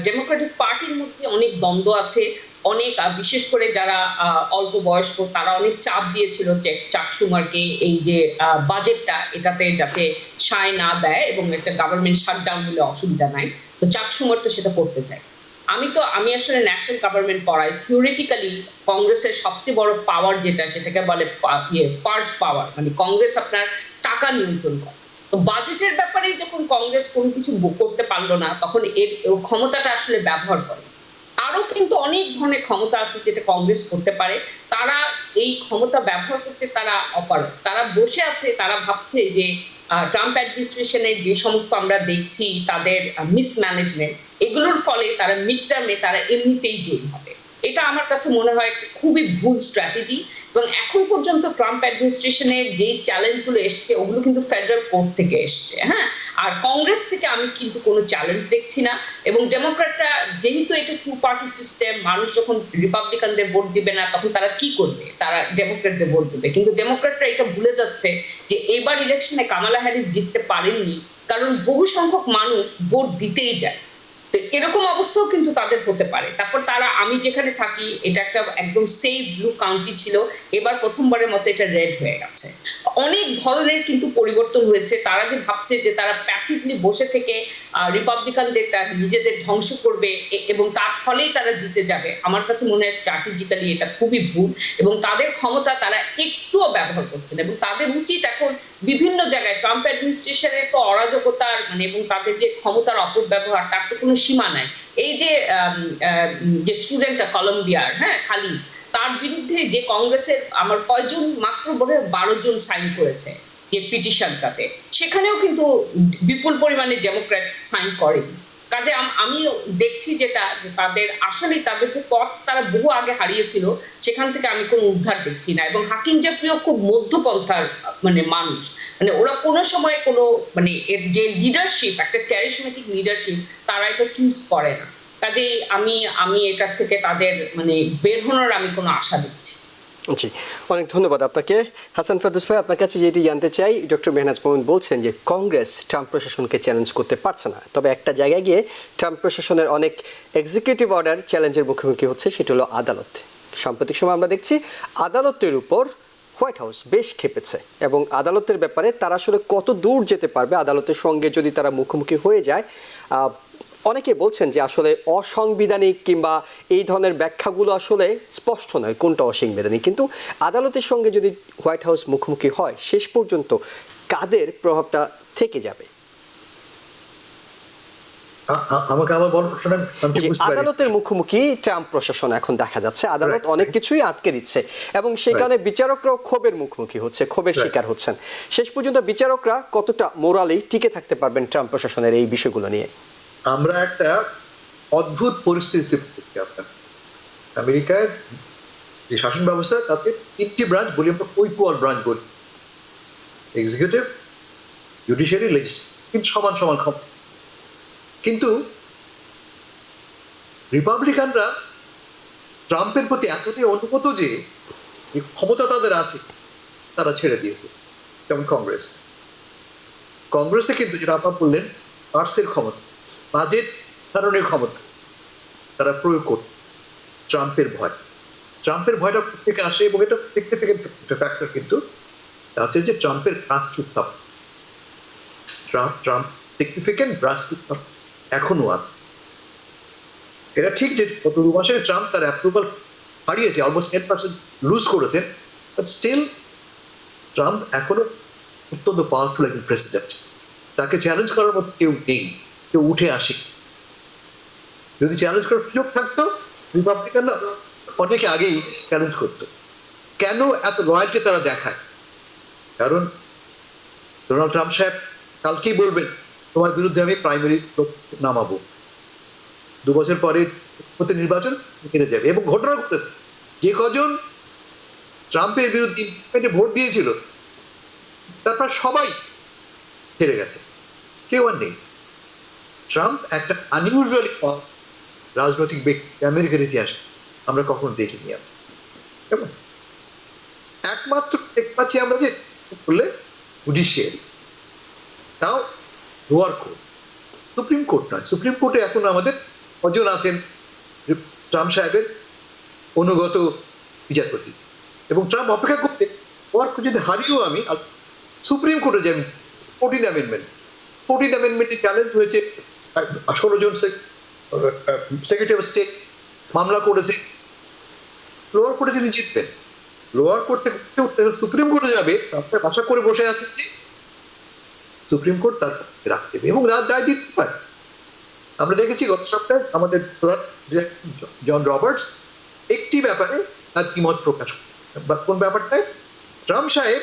ডেমোক্রেটিক পার্টির মধ্যে অনেক দ্বন্দ্ব আছে, অনেক বিশেষ করে যারা অল্প বয়স্ক তারা অনেক চাপ দিয়েছিল চাক শুমারকে এই যে বাজেটটা এটাতে যাতে সায় না দেয় এবং একটা গভর্নমেন্ট শাটডাউন হলে অসুবিধা নাই, তো চাক শুমার তো সেটা করতে চায়। আমি আসলে ন্যাশনাল গভর্নমেন্ট পড়াই, থিওরিটিক্যালি কংগ্রেসের সবচেয়ে বড় পাওয়ার যেটা সেটাকে বলে পার্স পাওয়ার, মানে কংগ্রেস আপনার টাকা নিয়ন্ত্রণ করে। তো বাজেটের ব্যাপারে যখন কংগ্রেস কোনো কিছু করতে পারলো না তখন এর ক্ষমতাটা আসলে ব্যবহার করে। আরো কিন্তু অনেক ধরনের ক্ষমতা আছে যেটা কংগ্রেস করতে পারে, তারা এই ক্ষমতা ব্যবহার করতে তারা অপারগ। তারা বসে আছে, তারা ভাবছে যে ট্রাম্প অ্যাডমিনিস্ট্রেশনের যে সমস্ত আমরা দেখছি তাদের মিসম্যানেজমেন্ট, এগুলোর ফলে তারা মিড টার্মে তারা এমনিতেই জয়ী হবে। এটা আমার কাছে মনে হয় খুবই ভুল স্ট্র্যাটেজি। এবং এখন পর্যন্ত ট্রাম্প অ্যাডমিনিস্ট্রেশনের যে চ্যালেঞ্জগুলো এসছে ওগুলো কিন্তু ফেডারেল কোর্ট থেকে এসছে, হ্যাঁ, আর কংগ্রেস থেকে আমি কিন্তু কোনো চ্যালেঞ্জ দেখছি না। এবং ডেমোক্র্যাটরা যেহেতু এটা টু পার্টি সিস্টেম, মানুষ যখন রিপাবলিকানদের ভোট দিবে না তখন তারা কি করবে, তারা ডেমোক্রেটদের ভোট দেবে। কিন্তু ডেমোক্রেটরা এটা ভুলে যাচ্ছে যে এবার ইলেকশনে কামালা হ্যারিস জিততে পারেননি কারণ বহু সংখ্যক মানুষ ভোট দিতেই যায়। তো এরকম অবস্থাও কিন্তু তাদের হতে পারে। তারপর তারা, আমি যেখানে থাকি এটা একটা একদম সেফ ব্লু কাউন্টি ছিল, এবার প্রথমবারের মতো এটা রেড হয়ে গেছে। অনেক ধরনের কিন্তু পরিবর্তন হয়েছে। তারা যে ভাবছে যে তারা প্যাসিভলি বসে থেকে রিপাবলিকানদের নিজেদের ধ্বংস করবে এবং তার ফলেই তারা জিতে যাবে, আমার কাছে মনে হয় স্ট্র্যাটেজিক্যালি এটা খুবই ভুল। এবং তাদের ক্ষমতা তারা একটুও ব্যবহার করছে না, এবং তাদের উচিত এখন বিভিন্ন জায়গায় ট্রাম্প অ্যাডমিনিস্ট্রেশনের তো অরাজকতার মানে এবং তাদের যে ক্ষমতার অপব্যবহার তার তো কোনো সীমা নাই। এই যে স্টুডেন্টটা কলম্বিয়ার, হ্যাঁ, খালি তার বিরুদ্ধে যে কংগ্রেসের আমার কয়জন, মাত্র বোধহয় 12 জন সাইন করেছে যে পিটিশনটাতে, সেখানেও কিন্তু বিপুল পরিমাণে ডেমোক্র্যাট সাইন করেনি। কাজে আমি দেখছি যেটা তাদের আসলে তাদের যে পথ তারা বহু আগে হারিয়েছিল সেখান থেকে আমি কোনো উদ্ধার দেখছি না। এবং হাকিম জেফ্রিও খুব মধ্যপন্থার মানে মানুষ, মানে ওরা কোনো সময় কোনো মানে এর যে লিডারশিপ, একটা ক্যারিজমেটিক লিডারশিপ, তারা এটা চুজ করে না। কাজে আমি এটার থেকে তাদের মানে বের হওয়ার আমি কোনো আশা দেখছি। জি, অনেক ধন্যবাদ আপনাকে হাসান ফেরদৌস ভাই। আপনার কাছে যেটি জানতে চাই, ডক্টর মেহনাজ মোমিন বলছেন যে কংগ্রেস ট্রাম্প প্রশাসনকে চ্যালেঞ্জ করতে পারছে না, তবে একটা জায়গায় গিয়ে ট্রাম্প প্রশাসনের অনেক এক্সিকিউটিভ অর্ডার চ্যালেঞ্জের মুখোমুখি হচ্ছে, সেটা হলো আদালত। সাম্প্রতিক সময় আমরা দেখছি আদালতের উপর হোয়াইট হাউস বেশ ক্ষেপেছে এবং আদালতের ব্যাপারে তারা আসলে কত দূর যেতে পারবে, আদালতের সঙ্গে যদি তারা মুখোমুখি হয়ে যায়। অনেকে বলছেন যে আসলে অসাংবিধানিক কিংবা এই ধরনের ব্যাখ্যাগুলো আসলে স্পষ্ট নয় কোনটা অসাংবিধানিক, কিন্তু আদালতের সঙ্গে যদি হোয়াইট হাউস মুখোমুখি হয় শেষ পর্যন্ত কাদের প্রভাবটা থেকে যাবে? আমাকে আবার বল, শুনেন, আদালতের মুখোমুখি ট্রাম্প প্রশাসন এখন দেখা যাচ্ছে আদালত অনেক কিছুই আটকে দিচ্ছে এবং সেখানে বিচারকরাও ক্ষোভের মুখোমুখি হচ্ছে, ক্ষোভের শিকার হচ্ছেন। শেষ পর্যন্ত বিচারকরা কতটা মোরালি টিকে থাকতে পারবেন ট্রাম্প প্রশাসনের এই বিষয়গুলো নিয়ে? আমরা একটা অদ্ভুত পরিস্থিতি আমেরিকায় যে শাসন ব্যবস্থা তাতে 3টি ব্রাঞ্চ বলি, আমরা ইকুয়াল ব্রাঞ্চ বলি, এক্সিকিউটিভ, জুডিশিয়ারি, লেজিসলেটিভ, সমান সমান ক্ষমতা। কিন্তু রিপাবলিকানরা ট্রাম্পের প্রতি এতটাই অনুগত যে ক্ষমতা তাদের আছে তারা ছেড়ে দিয়েছে। যেমন কংগ্রেসে কিন্তু যেটা আপনারা বললেন পার্সের ক্ষমতা, বাজেট ধারণের ক্ষমতা তারা প্রয়োগ করত ট্রাম্পের ভয়টা থেকে আসে। এবং এটা সিগনিফিকেন্ট ফ্যাক্টর কিন্তু আছে যে ট্রাম্পের গ্রাসরুট ট্রাম্প সিগনিফিকেন্ট গ্রাসরুট এখনো আছে। এটা ঠিক যে গত 2 মাসে ট্রাম্প তার অ্যাপ্রুভাল হারিয়েছে, অলমোস্ট 10% লুজ করেছেন, বাট স্টিল ট্রাম্প এখনো অত্যন্ত পাওয়ারফুল একজন প্রেসিডেন্ট। তাকে চ্যালেঞ্জ করার মতো কেউ নেই, কেউ উঠে আসে। যদি চ্যালেঞ্জ করার সুযোগ থাকতো রিপাবলিকানরা অনেক আগেই চ্যালেঞ্জ করতো, কেন এত লয়ালটি তারা দেখায়? কারণ ডোনাল্ড ট্রাম্প সাহেব কালকেই বলবেন তোমার বিরুদ্ধে আমি প্রাইমারি নামাবো, 2 বছর পরে নির্বাচন হেরে যাবে। এবং ঘটনা ঘটেছে, যে কজন ট্রাম্পের বিরুদ্ধে ভোট দিয়েছিল তারপর সবাই হেরে গেছে, কেউ আর নেই। ট্রাম্প একটা আনইউজুয়ালি রাজনৈতিক ব্যক্তি আমেরিকার ইতিহাসে আমরা কখনো দেখিনি। কেমন একমাত্র দেখতে পাচ্ছি আমরা যে বললে জুডিশিয়ারি, তাও লোয়ার কোর্ট, সুপ্রিম কোর্ট নয়। সুপ্রিম কোর্টে এখন আমাদের কজন আছেন ট্রাম্প সাহেবের অনুগত বিচারপতি, এবং ট্রাম্প অপেক্ষা করতে লোয়ার কোর্ট যদি হারিয়েও আমি সুপ্রিম কোর্টে যাই। 14th অ্যামেন্ডমেন্ট, 14th অ্যামেন্ডমেন্টে চ্যালেঞ্জ হয়েছে, 16 জন সেক্রেটারি অফ স্টেট মামলা করেছে। লোয়ার কোর্টে তিনি জিতবেন, লোয়ার কোর্ট থেকে সুপ্রিম কোর্টে যাবে, আশা করে বসে আছে যে সুপ্রিম কোর্ট তার রাখতে দেবে এবং রায় দিতে পারে। আমরা দেখেছি গত সপ্তাহে আমাদের জন রবার্টস একটি ব্যাপারে তার দ্বিমত প্রকাশ করে। কোন ব্যাপারটায়? ট্রাম্প সাহেব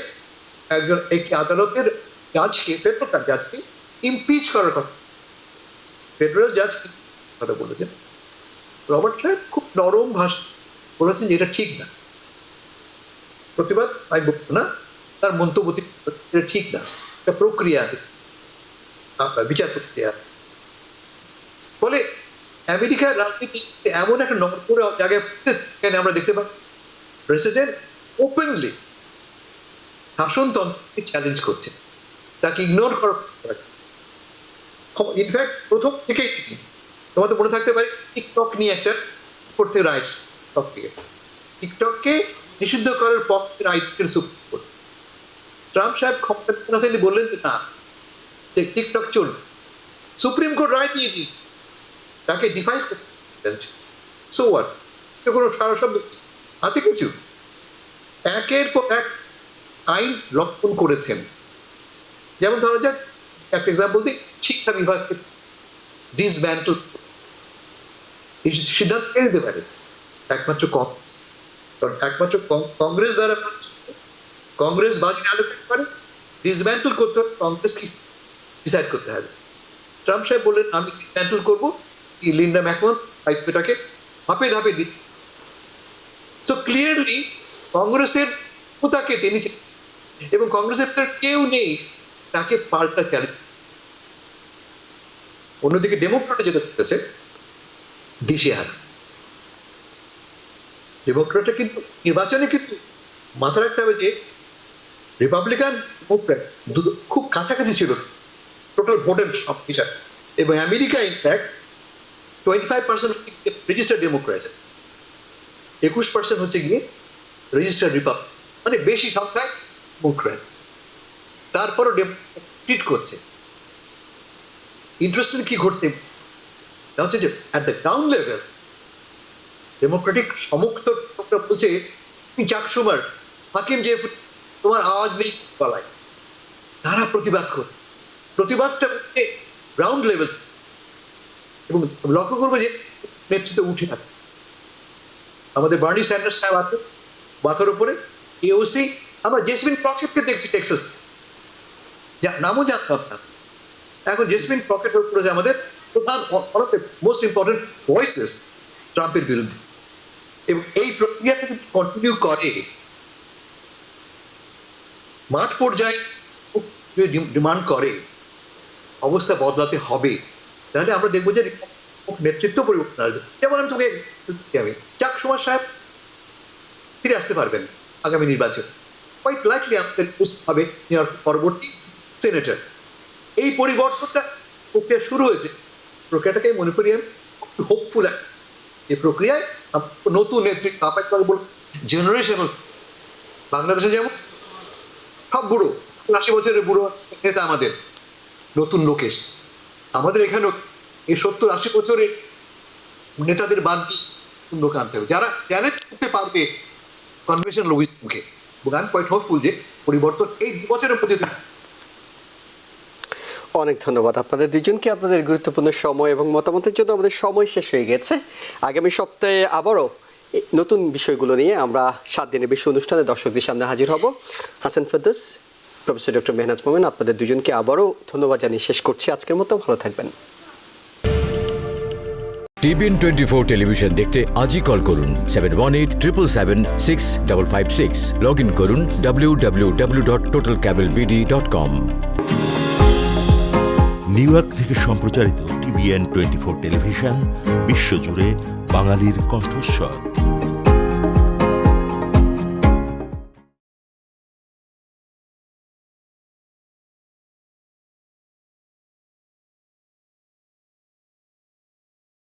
একটি আদালতের জাজকে, ফেডারেল জাজকে ইমপিচ করার কথা, ফেডারেল জাজ কথা বলেছেন। রবার্ট সাহেব খুব নরম ভাষা বলেছেন যে এটা ঠিক না, প্রতিবাদ আমি বলবো না, তার মন্তব্য ঠিক না, একটা প্রক্রিয়া আছে, বিচার প্রক্রিয়া। ফলে আমেরিকার রাজনীতি এমন একটা নগর জায়গায় আমরা দেখতে পাই প্রেসিডেন্ট ওপেনলি শাসনতন্ত্রকে চ্যালেঞ্জ করছে, তাকে ইগনোর করা। ইনফ্যাক্ট প্রথম থেকেই তোমাদের মনে থাকতে পারে টিকটক নিয়ে একটা করতে রায়, টিকটককে নিষিদ্ধ করার পক্ষে রায় সুপ্রিম কোর্ট। ট্রাম্প সাহেব ক্ষমতা বললেন যে না, টিকটক চলবে, সুপ্রিম কোর্ট রায় দিয়ে দিই, তাকে ডিফাই করতে। So what? কোনো সারা শব্দ আছে কিছু? একের পর এক আইন লঙ্ঘন করেছেন। যেমন ধরা যাক একটা এক্সাম্পল দিই, শিক্ষা বিভাগকে ডিসব্যান্টল সিদ্ধান্ত কে নিতে পারে? একমাত্র কংগ্রেস। কারণ একমাত্র কংগ্রেস দ্বারা কংগ্রেস বাজেট অ্যালোকেট করে, ডিসব্যান্টল করতে হবে কংগ্রেস কি ডিসাইড করতে হবে। ট্রাম্প সাহেব বললেন আমি ডিসব্যান্টল করবো, লিন্ডা ম্যাকমোহন দায়িত্বটাকে ধাপে ধাপে দিতে। সো ক্লিয়ারলি কংগ্রেসের তাকে তিনি, এবং কংগ্রেসের কেউ নেই তাকে পাল্টা চ্যালেঞ্জ। অন্যদিকে ডেমোক্রেট যেটা করতেছে দিশেহারা। ডেমোক্রেটরা কিন্তু নির্বাচনে কিন্তু মাথা রাখতে হবে যে রিপাবলিকান ডেমোক্রেট খুব কাছাকাছি ছিল টোটাল ভোটের সব হিসাবে, এবং আমেরিকা ইনফ্যাক্ট 25% রেজিস্টার্ড ডেমোক্রেট, 21% হচ্ছে গিয়ে রেজিস্টার্ড রিপাবলিক, মানে বেশি সংখ্যায় ডেমোক্রেট। তারপরও ট্রিট করছে। ইন্টারেস্টিং কি ঘটছে তা হচ্ছে যে at the ground level Democratic সমর্থকরা বলছে যাক সুমার হাকিম যে তোমার আওয়াজ নেই বলায়, তারা প্রতিবাদ করে, প্রতিবাদটা হচ্ছে গ্রাউন্ড লেভেল। এবং লক্ষ্য করবো যে নেতৃত্ব উঠে আছে, আমাদের বার্নি স্যান্ডার্স সাহেব আছে মাথার উপরে, এওসি। আমরা জেসমিন ক্রকেটকে দেখছি টেক্সাস, নামও জানতাম না, এখন জেসমিন ক্রকেট হয়ে পড়েছে আমাদের প্রধান মোস্ট ইম্পর্টেন্ট ভয়েসেস ট্রাম্পের বিরুদ্ধে। এবং এই প্রক্রিয়াটা যদি কন্টিনিউ করে, মাঠ পর্যায়ে ডিমান্ড করে অবস্থা বদলাতে হবে, তাহলে আমরা দেখবো যে নেতৃত্ব পরিবর্তন আসবে। যেমন আমি তোকে চাক সুমার সাহেব ফিরে আসতে পারবেন আগামী নির্বাচন, কোয়াইট লাইকলি আমাদের হবে পরবর্তী সেনেটর। এই পরিবর্তনটা প্রক্রিয়া শুরু হয়েছে, প্রক্রিয়াটাকে মনে করি আমি হোপফুল। এই প্রক্রিয়ায় নতুন নেতৃত্ব জেনারেশনাল, বাংলাদেশে যেমন সব বুড়ো 80 বছরের বুড়ো নেতা, আমাদের নতুন লোক এসে, আমাদের এখানেও এই 70-80 বছরের নেতাদের বাদ দিয়ে লোক আনতে হবে যারা চ্যালেঞ্জ করতে পারবে কনভেনশনাল উইজডমকে। এবং আমি কোয়াইট হোপফুল যে পরিবর্তন এই 2 বছরের মধ্যে। অনেক ধন্যবাদ আপনাদের দুজনকে, আপনাদের গুরুত্বপূর্ণ সময় এবং মতামতের জন্য। আমাদের সময় শেষ হয়ে গেছে। আগামী সপ্তাহে আবারও নতুন বিষয়গুলো নিয়ে আমরা 7 দিনের বিশ্ব অনুষ্ঠানে দর্শকদের সামনে হাজির হব। হাসান ফেরদৌস, প্রফেসর ডক্টর মেহনাজ মোমেন, আপনাদের দুজনকে আবারও ধন্যবাদ জানিয়ে শেষ করছি আজকের মতো। ভালো থাকবেন। TBN 24 টেলিভিশন দেখতে আজই কল করুন 7187776556। লগ ইন করুন www.totalcablebd.com। নিউ ইয়র্ক থেকে সম্প্রচারিত TBN 24 টেলিভিশন বিশ্বজুড়ে বাঙালির কণ্ঠস্বর।